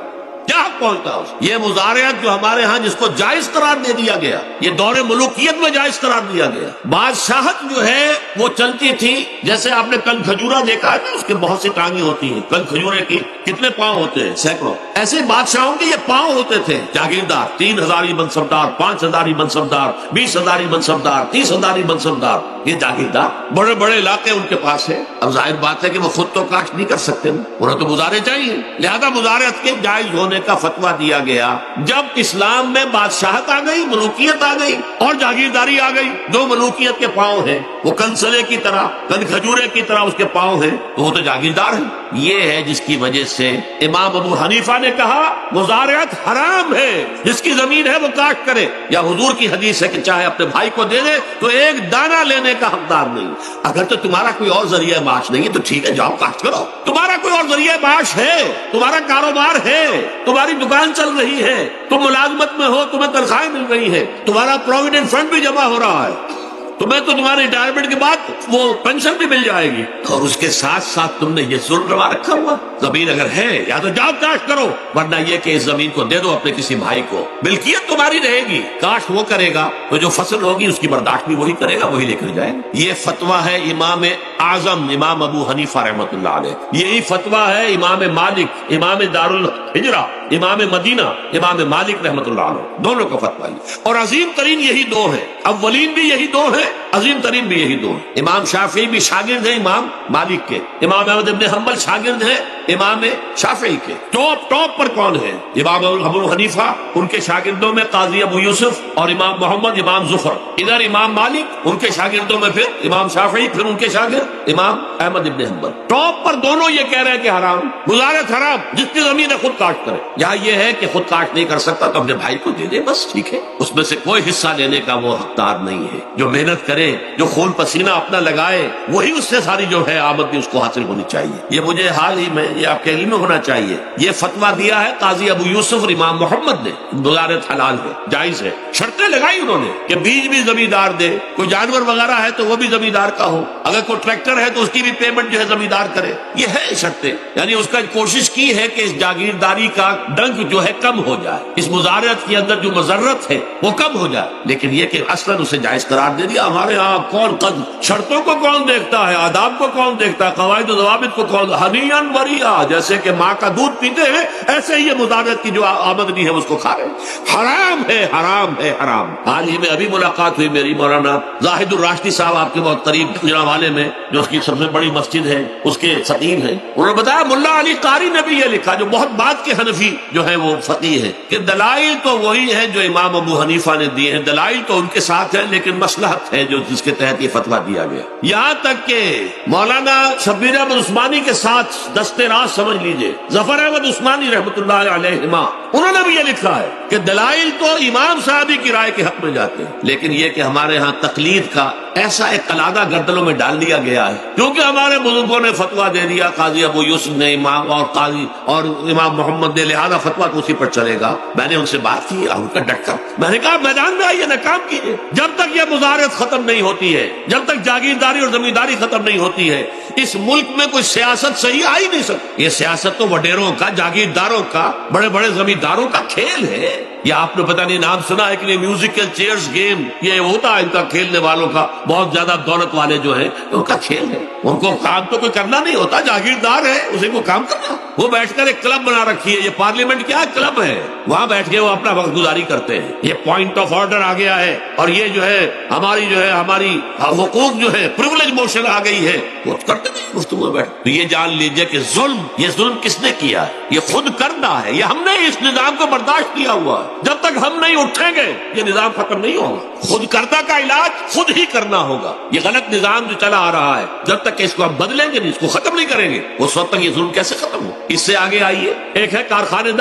کیا پہنچتا اس؟ یہ مزارعت جو ہمارے ہاں جس کو جائز قرار دے دیا گیا، یہ دور ملوکیت میں جائز قرار دیا گیا۔ بادشاہت جو ہے وہ چلتی تھی، جیسے آپ نے کل کھجورا دیکھا ہے نا، اس کے بہت سی ٹانگیں ہوتی ہیں، کل کھجورے کی کتنے پاؤں ہوتے ہیں؟ سینکڑوں۔ ایسے بادشاہوں کے یہ پاؤں ہوتے تھے، جاگیردار 3000 منصبدار، 5000 منصبدار، 20000 منصبدار، 30000 منصبدار، یہ جاگیردار بڑے بڑے علاقے ان کے پاس ہے۔ اب ظاہر بات ہے کہ وہ خود تو کاشت نہیں کر سکتے، انہیں تو مزارع چاہیے، لہذا مزارعت کے جائز ہونے کا فتویٰ دیا گیا۔ جب اسلام میں بادشاہت آ گئی، ملوکیت آ گئی اور جاگیرداری آ گئی، جو ملوکیت کے پاؤں ہیں وہ کنسلے کی طرح، کن کھجورے کی طرح اس کے پاؤں ہیں، تو وہ تو جاگیردار ہے۔ یہ ہے جس کی وجہ سے امام ابو حنیفہ نے کہا مزارعت حرام ہے، جس کی زمین ہے وہ کاشت کرے، یا حضور کی حدیث ہے کہ چاہے اپنے بھائی کو دے دے تو ایک دانہ لینے کا حقدار نہیں۔ اگر تو تمہارا کوئی اور ذریعہ معاش نہیں ہے تو ٹھیک ہے، جاؤ کاشت کرو، تمہارا کوئی اور ذریعہ معاش ہے، تمہارا کاروبار ہے، تمہاری دکان چل رہی ہے، تم ملازمت میں ہو، تمہیں تنخواہیں مل رہی ہے، تمہارا پروویڈنٹ فنڈ بھی جمع ہو رہا ہے، تمہیں تو تمہارے ریٹائرمنٹ کے بعد وہ پینشن بھی مل جائے گی، اور اس کے ساتھ ساتھ تم نے یہ ظلم روا رکھا ہوا۔ زمین اگر ہے یا تو جاؤ کاشت کرو، ورنہ یہ کہ اس زمین کو دے دو اپنے کسی بھائی کو، ملکیت تمہاری رہے گی، کاشت وہ کرے گا تو جو فصل ہوگی اس کی برداشت بھی وہی کرے گا، وہی لے کر جائے گا۔ یہ فتویٰ ہے امام اعظم امام ابو حنیفہ رحمۃ اللہ علیہ، یہی فتویٰ ہے امام مالک، امام دار الحجرہ، امام مدینہ، امام مالک رحمۃ اللہ علیہ، دونوں کا فتویٰ ہے۔ اور عظیم ترین یہی دو ہیں، اولین بھی یہی دو ہیں، عظیم ترین بھی یہی دو ہیں۔ امام شافعی بھی شاگرد ہیں امام مالک کے، امام احمد بن حنبل شاگرد ہیں امام شافعی کے۔ ٹاپ پر کون ہے؟ امام ابو حنیفہ، ان کے شاگردوں میں قاضی ابو یوسف اور امام محمد امام ظفر، ادھر امام مالک، ان کے شاگردوں میں پھر امام شافعی، پھر ان کے شاگرد امام احمد بن حنبل۔ ٹاپ پر دونوں یہ کہہ رہے ہیں کہ حرام، مزارعت حرام، جس کی زمین ہے خود کاشت کرے۔ یہاں یہ ہے کہ خود کاشت نہیں کر سکتا تو اپنے بھائی کو دے دے، بس ٹھیک ہے، اس میں سے کوئی حصہ لینے کا وہ حقدار نہیں ہے۔ جو محنت کرے، جو خون پسینہ اپنا لگائے، وہی اس سے ساری جو ہے آمدنی اس کو حاصل ہونی چاہیے۔ یہ مجھے حال ہی میں، یہ آپ کے علم میں ہونا چاہیے، یہ فتویٰ دیا ہے قاضی ابو یوسف اور امام محمد نے، مزارعت حلال ہے، جائز ہے۔ شرطیں لگائی انہوں نے کہ بیج بھی زمیندار دے، کوئی جانور وغیرہ ہے تو وہ بھی زمیندار کا ہو، اگر کوئی ٹریکٹر ہے تو اس کی بھی پیمنٹ جو ہے زمیندار کرے۔ یہ ہے شرطیں، یعنی اس کا کوشش کی ہے کہ اس جاگیرداری کا ڈنک جو ہے کم ہو جائے، اس مزارعت کے اندر جو مضرت ہے وہ کم ہو جائے، لیکن یہ کہ اصلاً اسے جائز قرار دے دیا۔ ہمارے ہاں کون شرطوں کو کون دیکھتا ہے، آداب کو کون دیکھتا ہے، قواعد و ضوابط کو کون، ہنیئن مریا، جیسے کہ ماں کا دودھ پیتے ہیں ایسے ہی یہ مزارعت کی جو آمدنی ہے اس کو کھا رہے ہیں۔ حرام ہے، حرام ہے، حرام۔ حال ہی میں ابھی ملاقات ہوئی میری مولانا زاہد الراشدی صاحب، آپ کے بہت قریب گجرانوالے میں، جو اس کی سب سے بڑی مسجد ہے، اس کے خطیب ہیں، انہوں نے بتایا ملا علی قاری نے بھی یہ لکھا، جو بہت بعد کے حنفی جو ہے وہ فقیہ ہے، کہ دلائل تو وہی ہے جو امام ابو حنیفہ نے دیے ہیں، دلائل تو ان کے ساتھ ہے، لیکن مصلحت ہے جو جس کے تحت یہ فتویٰ دیا گیا۔ یہاں تک کہ مولانا شبیر احمد عثمانی کے ساتھ دستے راز سمجھ لیجئے، ظفر احمد عثمانی رحمۃ اللہ علیہما، انہوں نے بھی یہ لکھا ہے کہ دلائل تو امام صاحب کی رائے کے حق میں جاتے ہیں، لیکن یہ کہ ہمارے ہاں تقلید کا ایسا ایک قلادہ گردنوں میں ڈال دیا گیا ہے، کیونکہ ہمارے بزرگوں نے فتویٰ دے دیا، قاضی ابو یوسف نے امام اور قاضی اور امام محمد نے، لہذا فتویٰ تو اسی پر چلے گا۔ میں نے ان سے بات کی، ان کا ڈٹ کر میں نے کہا میدان میں آئیے نا، کام کیجیے، جب تک یہ مظاہرت ختم نہیں ہوتی ہے، جب تک جاگیرداری اور زمینداری ختم نہیں ہوتی ہے، اس ملک میں کوئی سیاست صحیح آ ہی نہیں سکتی۔ یہ سیاست تو وڈیروں کا، جاگیرداروں کا، بڑے بڑے زمینداروں کا کھیل ہے۔ یہ آپ نے پتہ نہیں نام سنا ہے کہ نہیں، میوزیکل چیئرز گیم، یہ ہوتا ہے ان کا کھیلنے والوں کا، بہت زیادہ دولت والے جو ہیں ان کا کھیل ہے، ان کو کام تو کوئی کرنا نہیں ہوتا، جاگیردار ہے اسے کو کام کرنا، وہ بیٹھ کر ایک کلب بنا رکھی ہے، یہ پارلیمنٹ کیا کلب ہے، وہاں بیٹھ کے وہ اپنا وقت گزاری کرتے ہیں۔ یہ پوائنٹ آف آرڈر آ گیا ہے، اور یہ جو ہے ہماری حقوق جو ہے پریولیج موشن آ گئی ہے، وہ کرتے نہیں گفتگو بیٹھ۔ تو یہ جان لیجئے کہ یہ ظلم کس نے کیا ہے؟ یہ خود کرنا ہے، یہ ہم نے اس نظام کو برداشت کیا ہوا ہے۔ جب تک ہم نہیں اٹھیں گے یہ نظام ختم نہیں ہوگا۔ خود کردہ کا علاج خود ہی کرنا ہوگا۔ یہ غلط نظام جو چلا آ رہا ہے، جب تک کہ اس کو ہم بدلیں گے نہیں، اس کو ختم نہیں کریں گے، اس وقت تک یہ ظلم کیسے ختم ہو؟ اس سے آگے آئیے، ایک ہے کارخانے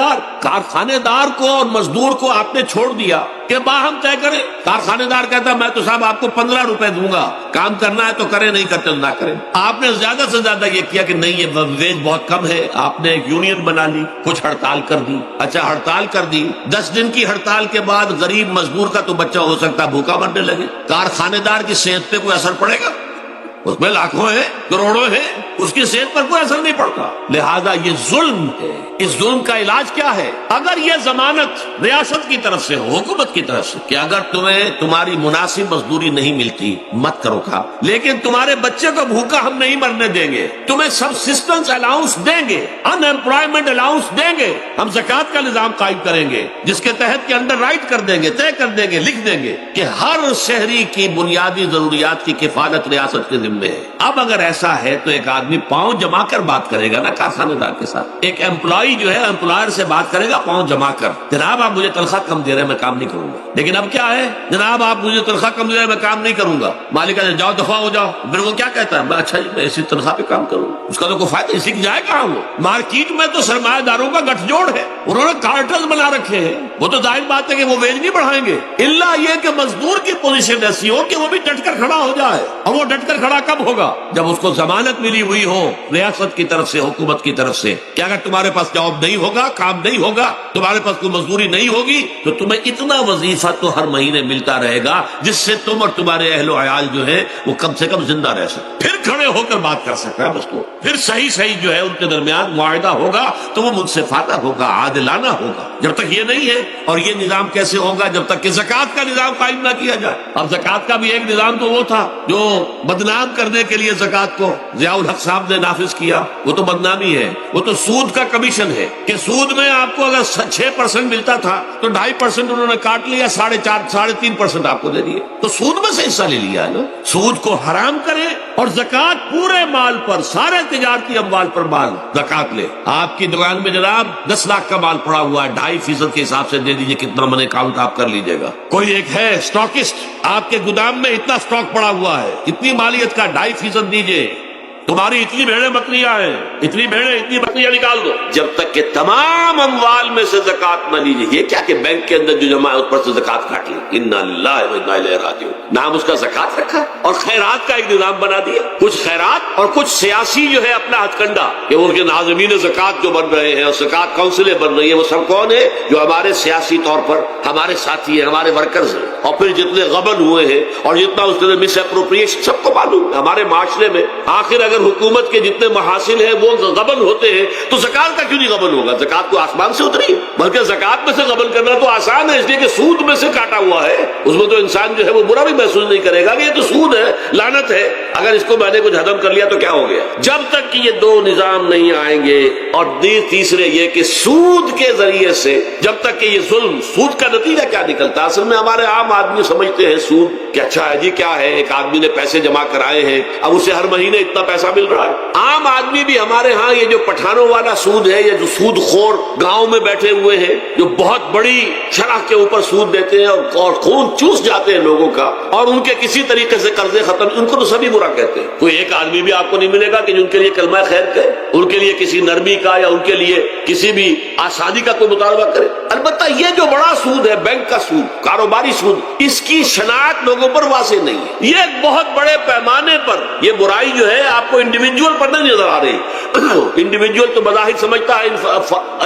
دار کو اور مزدور کو آپ نے چھوڑ دیا کہ باہم طے کریں۔ کارخانے دار کہتا میں تو صاحب آپ کو 15 روپے دوں گا، کام کرنا ہے تو کریں، نہیں کرتے تو نہ کریں۔ آپ نے زیادہ سے زیادہ یہ کیا کہ نہیں، یہ ویج بہت کم ہے، آپ نے ایک یونین بنا لی، کچھ ہڑتال کر دی۔ اچھا ہڑتال کر دی، 10 دن کی ہڑتال کے بعد غریب مزدور کا تو بچہ ہو سکتا ہے بھوکا مرنے لگے، کارخانے دار کی صحت پہ کوئی اثر پڑے گا؟ اس میں لاکھوں ہیں، کروڑوں ہیں، اس کی صحت پر کوئی اثر نہیں پڑتا۔ لہذا یہ ظلم ہے۔ اس ظلم کا علاج کیا ہے؟ اگر یہ ضمانت ریاست کی طرف سے ہو، حکومت کی طرف سے، کہ اگر تمہاری مناسب مزدوری نہیں ملتی مت کرو کام، لیکن تمہارے بچے کو بھوکا ہم نہیں مرنے دیں گے، تمہیں سبسسٹنس الاؤنس دیں گے، ان ایمپلائمنٹ الاؤنس دیں گے، ہم زکوٰۃ کا نظام قائم کریں گے، جس کے تحت کے انڈر رائٹ کر دیں گے، طے کر دیں گے، لکھ دیں گے کہ ہر شہری کی بنیادی ضروریات کی کفالت ریاست کے ذمہ ہے۔ اب اگر ایسا ہے تو ایک آدمی پاؤں جما کر بات کرے گا نا کارخانے دار کے ساتھ، ایک امپلائی جو ہے امپلائر سے بات کرے گا پاؤں جما کر، جناب آپ مجھے تنخواہ کم دے رہے ہیں میں کام نہیں کروں گا۔ لیکن اب کیا ہے، جناب آپ مجھے تنخواہ کم دے رہے ہیں میں کام نہیں کروں گا، مالک کہتے جاؤ دفعہ ہو جاؤ، پھر وہ کیا کہتا ہے، اچھا جی میں اسی تنخواہ پہ کام کروں، اس کا تو کوئی فائدہ، اسی کی جائے کہاں وہ؟ مارکیٹ میں تو سرمایہ داروں کا گٹھ جوڑ ہے، انہوں نے کارٹل بنا رکھے ہیں، وہ تو ظاہر بات ہے کہ وہ ویج نہیں بڑھائیں گے، الا یہ کہ مزدور کی پوزیشن ایسی ہو کہ وہ بھی ڈٹ کر کھڑا ہو جائے۔ اور وہ ڈٹ کر کھڑا کب ہوگا؟ جب اس کو ضمانت ملی ہوئی ہو ریاست کی طرف سے، حکومت کی طرف سے، کہ اگر تمہارے پاس جاب نہیں ہوگا، کام نہیں ہوگا، تمہارے پاس کوئی مزدوری نہیں ہوگی، تو تمہیں اتنا وظیفہ تو ہر مہینے ملتا رہے گا جس سے تم اور تمہارے اہل و عیال جو ہے وہ کم سے کم زندہ رہ سکتے، پھر کھڑے ہو کر بات کر سکتا ہے بس تو، پھر صحیح جو ہے ان کے درمیان معاہدہ ہوگا تو وہ منصفانہ ہوگا، عادلانہ ہوگا۔ جب تک یہ نہیں ہے، اور یہ نظام کیسے ہوگا جب تک کہ زکوٰۃ کا نظام قائم نہ کیا جائے۔ اب زکوٰۃ کا بھی ایک نظام تو وہ تھا جو بدنام کرنے کے لیے زکوٰۃ کو ضیاء الحق صاحب نے نافذ کیا، وہ تو بدنامی ہے، وہ تو سود کا کمیشن ہے، کہ سود میں آپ کو اگر 6% ملتا تھا تو 2.5% انہوں نے کاٹ لیا، 4.5-3.5% آپ کو دے دیے، تو سود میں سے حصہ لے لیا ہے نا۔ سود کو حرام کرے اور زکوٰۃ پورے مال پر، سارے تجارتی اموال پر مال زکوٰۃ لے۔ آپ کی دکان میں جناب 10 لاکھ کا مال پڑا ہوا ہے، 2.5% کے حساب سے دے دیجئے، کتنا من اکاؤنٹ آپ کر لیجئے گا۔ کوئی ایک ہے اسٹاکسٹ، آپ کے گودام میں اتنا اسٹاک پڑا ہوا ہے، اتنی مالیت کا 2.5% دیجئے، تمہاری اتنی بھیڑیں بکریاں ہیں، اتنی بھیڑیں اتنی بکریاں نکال دو، جب تک کہ تمام اموال میں سے زکوٰۃ نہ لیجیے۔ یہ کیا کہ بینک کے اندر جو جمع ہے اس پر سے زکوٰۃ کاٹ لی، انا للہ و انا الیہ راجعون، نام اس کا زکوٰۃ رکھا، اور خیرات کا ایک نظام بنا دیا، کچھ خیرات اور کچھ سیاسی جو ہے اپنا ہتھ کنڈا، کہ ان کے ناظمین زکوٰۃ جو بن رہے ہیں اور زکوٰۃ کونسلیں بن رہی ہیں، وہ سب کون ہے؟ جو ہمارے سیاسی طور پر ہمارے ساتھی ہیں، ہمارے ورکرز ہیں، اور پھر جتنے غبن ہوئے ہیں اور جتنا اس نے مس اپروپریشن، سب کو معلوم ہے ہمارے معاشرے میں۔ آخر اگر حکومت کے جتنے محاصل ہیں وہ غبن ہوتے ہیں تو زکوٰۃ کا کیوں نہیں غبن ہوگا؟ زکوٰۃ کو آسمان سے اتری ہے، بلکہ زکوٰۃ میں سے غبن کرنا تو آسان ہے، اس لیے کہ سود میں سے کاٹا ہوا ہے، اس میں تو انسان جو ہے وہ برا بھی محسوس نہیں کرے گا کہ یہ تو سود ہے، لعنت ہے، اگر اس کو میں نے کچھ ہضم کر لیا تو کیا ہو گیا۔ جب تک کہ یہ دو نظام نہیں آئیں گے، اور تیسرے یہ کہ سود کے ذریعے سے، جب تک کہ یہ ظلم، سود کا نتیجہ کیا نکلتا؟ اصل میں ہمارے عام آدمی سمجھتے ہیں سود کہ اچھا ہے جی، کیا ہے، ایک آدمی نے پیسے جمع کرائے ہیں، اب اسے ہر مہینے اتنا پیسہ مل رہا ہے۔ عام آدمی بھی ہمارے ہاں یہ جو پٹھانوں والا سود ہے، یہ جو سود خور گاؤں میں بیٹھے ہوئے ہیں، جو بہت بڑی شرح کے اوپر سود دیتے ہیں اور خون چوس جاتے ہیں لوگوں کا، اور ان کے کسی طریقے سے قرضے ختم، ان کو تو سبھی برا کہتے ہیں. کوئی ایک آدمی بھی آپ کو نہیں ملے گا کہ جن کے لیے کلمہ خیر کہے, ان کے لیے کسی نرمی کا یا ان کے لیے کسی بھی آسانی کا کوئی مطالبہ کرے. البتہ یہ جو بڑا سود ہے, بینک کا سود, کاروباری سود, اس کی شناخت لوگوں پر واضح نہیں ہے. یہ ایک بہت بڑے پیمانے پر یہ برائی جو ہے آپ کو انڈیویجول پر نہیں نظر آ رہی. انڈیویجول تو بظاہر سمجھتا ہے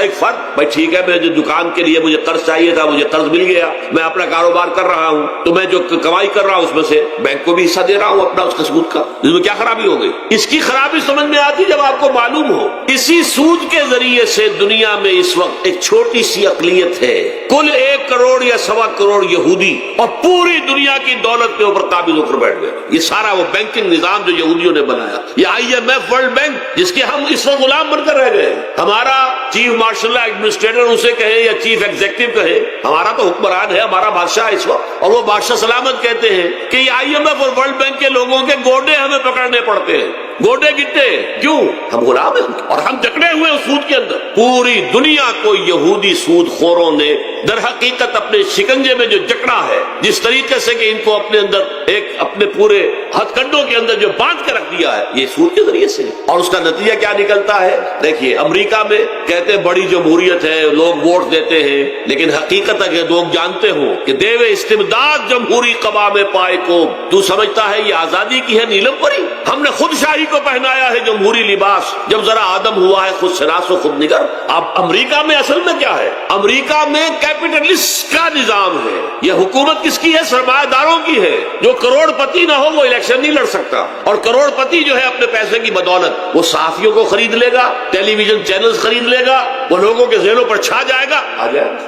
ایک فرد, بھائی ٹھیک ہے میں جو دکان کے لیے مجھے قرض چاہیے تھا, مجھے قرض مل گیا, میں اپنا کاروبار کر رہا ہوں, تو میں جو کمائی کر رہا ہوں اس میں سے بینک کو بھی حصہ دے رہا ہوں اپنا, اس کا سود کا. اس میں کیا خرابی ہو گئی؟ اس کی خرابی سمجھ میں آتی جب آپ کو معلوم ہو اسی سود کے ذریعے سے دنیا میں اس وقت ایک چھوٹی سی اقلیت ہے, کل 1 کروڑ یا 1.25 کروڑ یہودی, اور پوری دنیا کی دولت کے اوپر قابض ہو کر بیٹھ گئے. یہ سارا وہ بینکنگ نظام جو یہودیوں نے بنایا, یہ IMF ورلڈ بینک جس کے ہم اس وقت غلام بن کر رہ گئے. ہمارا چیف مارشل ایڈمنسٹریٹر اسے کہے یا چیف ایگزیکٹو کہے, ہمارا تو حکمران ہے, ہمارا بادشاہ اس وقت, اور وہ بادشاہ سلامت کہتے ہیں کہ یہ IMF اور ورلڈ بینک کے لوگوں کے گوڈے ہمیں پکڑنے پڑتے ہیں, گوڈے گٹے. کیوں؟ ہم غلام ہیں اور ہم جکڑے ہوئے ہیں سود کے اندر. پوری دنیا کو یہودی سود خوروں نے در حقیقت اپنے شکنجے میں جو جکڑا ہے, جس طریقے سے کہ ان کو اپنے اندر ایک اپنے پورے ہتھ کنڈوں کے اندر جو باندھ کے رکھ دیا ہے, یہ سود کے ذریعے سے. اور اس کا نتیجہ کیا نکلتا ہے؟ دیکھیے امریکہ میں کہتے ہیں بڑی جمہوریت ہے, لوگ ووٹ دیتے ہیں, لیکن حقیقت ہے کہ لوگ جانتے ہوں کہ دیوے استبداد جمہوری قوام پائے کو, تو سمجھتا ہے یہ آزادی کی ہے نیلم پری. ہم نے خود شاہی کو پہنایا ہے جمہوری لباس, جب ذرا آدم ہوا ہے خود شناس و خود نگر. اب امریکہ میں اصل میں کیا ہے؟ امریکہ میں کیپٹلسٹ کا نظام ہے. یہ حکومت کس کی ہے؟ سرمایہ داروں کی ہے. جو کروڑ پتی نہ ہو وہ الیکشن نہیں لڑ سکتا, اور کروڑ پتی جو ہے اپنے پیسے کی بدولت وہ صحافیوں کو خرید لے گا, ٹیلی ویژن چینلز خرید لے گا, وہ لوگوں کے ذہنوں پر چھا جائے گا.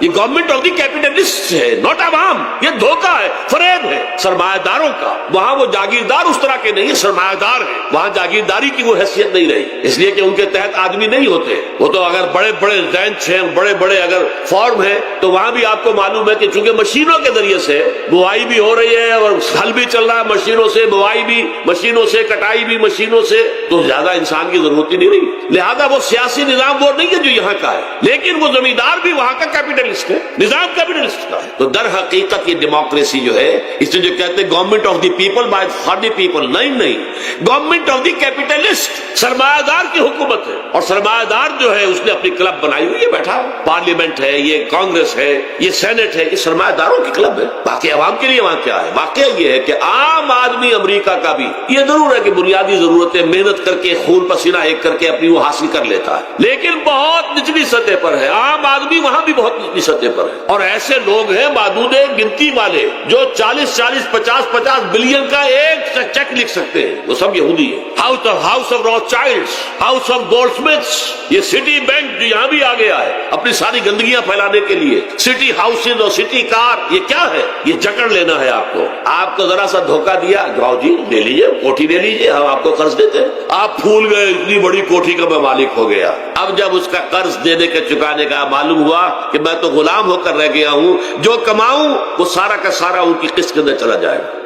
یہ گورنمنٹ آف دی کیپٹلسٹ ہے, ناٹ عوام. یہ دھوکہ ہے, فریب ہے سرمایہ داروں کا. وہاں وہ جاگیردار اس طرح کے نہیں, سرمایہ دار ہے. وہاں جاگیرداری کی وہ حیثیت نہیں رہی, اس لیے کہ ان کے تحت آدمی نہیں ہوتے. وہ تو اگر بڑے بڑے رینچ ہیں, بڑے بڑے اگر فارم ہیں, تو وہاں بھی آپ کو معلوم ہے کہ چونکہ مشینوں کے ذریعے سے بوائی بھی ہو رہی ہے اور ہل بھی چل رہا ہے مشینوں سے, بوائی بھی مشینوں سے, کٹائی بھی مشینوں سے, تو زیادہ انسان کی ضرورت ہی نہیں رہی. لہذا وہ سیاسی نظام وہ نہیں ہے جو یہاں کا ہے, لیکن وہ زمیندار بھی وہاں کا کیپٹلسٹ ہے, نظام کیپٹلسٹ کا ہے. تو در حقیقت یہ ڈیموکریسی جو ہے, اس سے جو کہتے ہیں government of the people by for the people, نہیں, گورنمنٹ آف دی کیپٹلسٹ, سرمایہ دار کی حکومت ہے. اور سرمایہ دار جو ہے اس نے اپنی کلب بنائی ہوئی ہے, بیٹھا ہے, پارلیمنٹ ہے, یہ کانگریس ہے, یہ سینٹ ہے, یہ سرمایہ داروں کی کلب ہے. باقی عوام کے لیے وہاں کیا ہے؟ واقعہ یہ ہے کہ عام آدمی امریکہ کا بھی یہ ضرور ہے کہ بنیادی ضرورتیں محنت کر کے خون پسینہ ایک کر کے اپنی وہ حاصل کر لیتا ہے, لیکن بہت نچلی سطح پر ہے. عام آدمی وہاں بھی بہت نچلی سطح پر ہے. اور ایسے لوگ ہیں معدود گنتی والے جو 40-50 بلین کا ایک چیک لکھ سکتے ہیں, وہ سب یہودی ہے. House of Rothschilds, house of Goldsmiths, یہ سٹی بینک جو یہاں بھی آ گیا ہے اپنی ساری گندگیاں پھیلانے کے لیے, سٹی ہاؤسز اور سٹی کار, یہ کیا ہے؟ یہ جکڑ لینا ہے آپ کو. آپ کو ذرا سا دھوکہ دیا, جاؤ جی لے لیجیے, کوٹھی لے لیجیے, ہم آپ کو قرض دیتے ہیں. آپ پھول گئے, اتنی بڑی کوٹھی کا میں مالک ہو گیا. اب جب اس کا قرض دینے کے چکانے کا معلوم ہوا کہ میں تو غلام ہو کر رہ گیا ہوں, جو کماؤں وہ سارا کا سارا ان کی قسط کے اندر چلا جائے گا.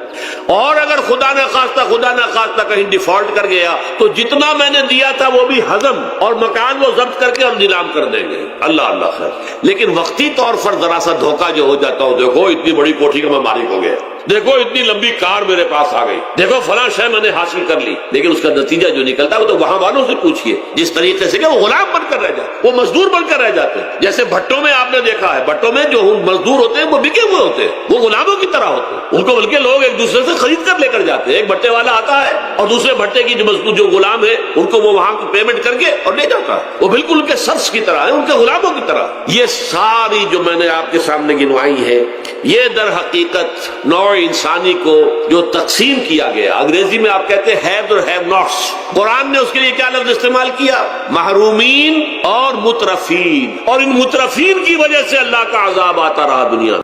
اور اگر خدا نہ خواستہ کہیں ڈیفالٹ کر گیا تو جتنا میں نے دیا تھا وہ بھی ہضم, اور مکان وہ ضبط کر کے اور نیلام کر دیں گے. اللہ خیر. لیکن وقتی طور پر ذرا سا دھوکہ جو ہو جاتا ہو, دیکھو اتنی بڑی کوٹھی کا میں مالک ہو گیا, دیکھو اتنی لمبی کار میرے پاس آ گئی, دیکھو فلاں شے میں نے حاصل کر لی, لیکن اس کا نتیجہ جو نکلتا ہے وہ تو وہاں والوں سے پوچھئے, جس طریقے سے کہ وہ غلام بن کر رہ جاتے, وہ مزدور بن کر رہ جاتے ہیں. جیسے بھٹوں میں آپ نے دیکھا ہے, بھٹوں میں جو مزدور ہوتے ہیں وہ بکے ہوئے ہوتے ہیں, وہ غلاموں کی طرح ہوتے ہیں. ان کو بلکہ لوگ ایک دوسرے سے خرید کر لے کر جاتے ہیں. ایک بھٹے والا آتا ہے اور دوسرے بھٹے کی جو مزدور جو غلام ہے ان کو وہ وہاں کو پیمنٹ کر کے اور لے جاتا ہے. وہ بالکل ان کے سرس کی طرح ہے, ان کے غلاموں کی طرح. یہ ساری جو میں نے آپ کے سامنے گنوائی ہے, یہ در حقیقت نوع انسانی کو جو تقسیم کیا گیا, انگریزی میں آپ کہتے ہیں ہیوز اور ہیو ناٹس. قرآن نے اس کے لیے کیا لفظ استعمال کیا؟ محرومین اور مترفین. اور ان مترفین کی وجہ سے اللہ کا عذاب آتا رہا دنیا میں.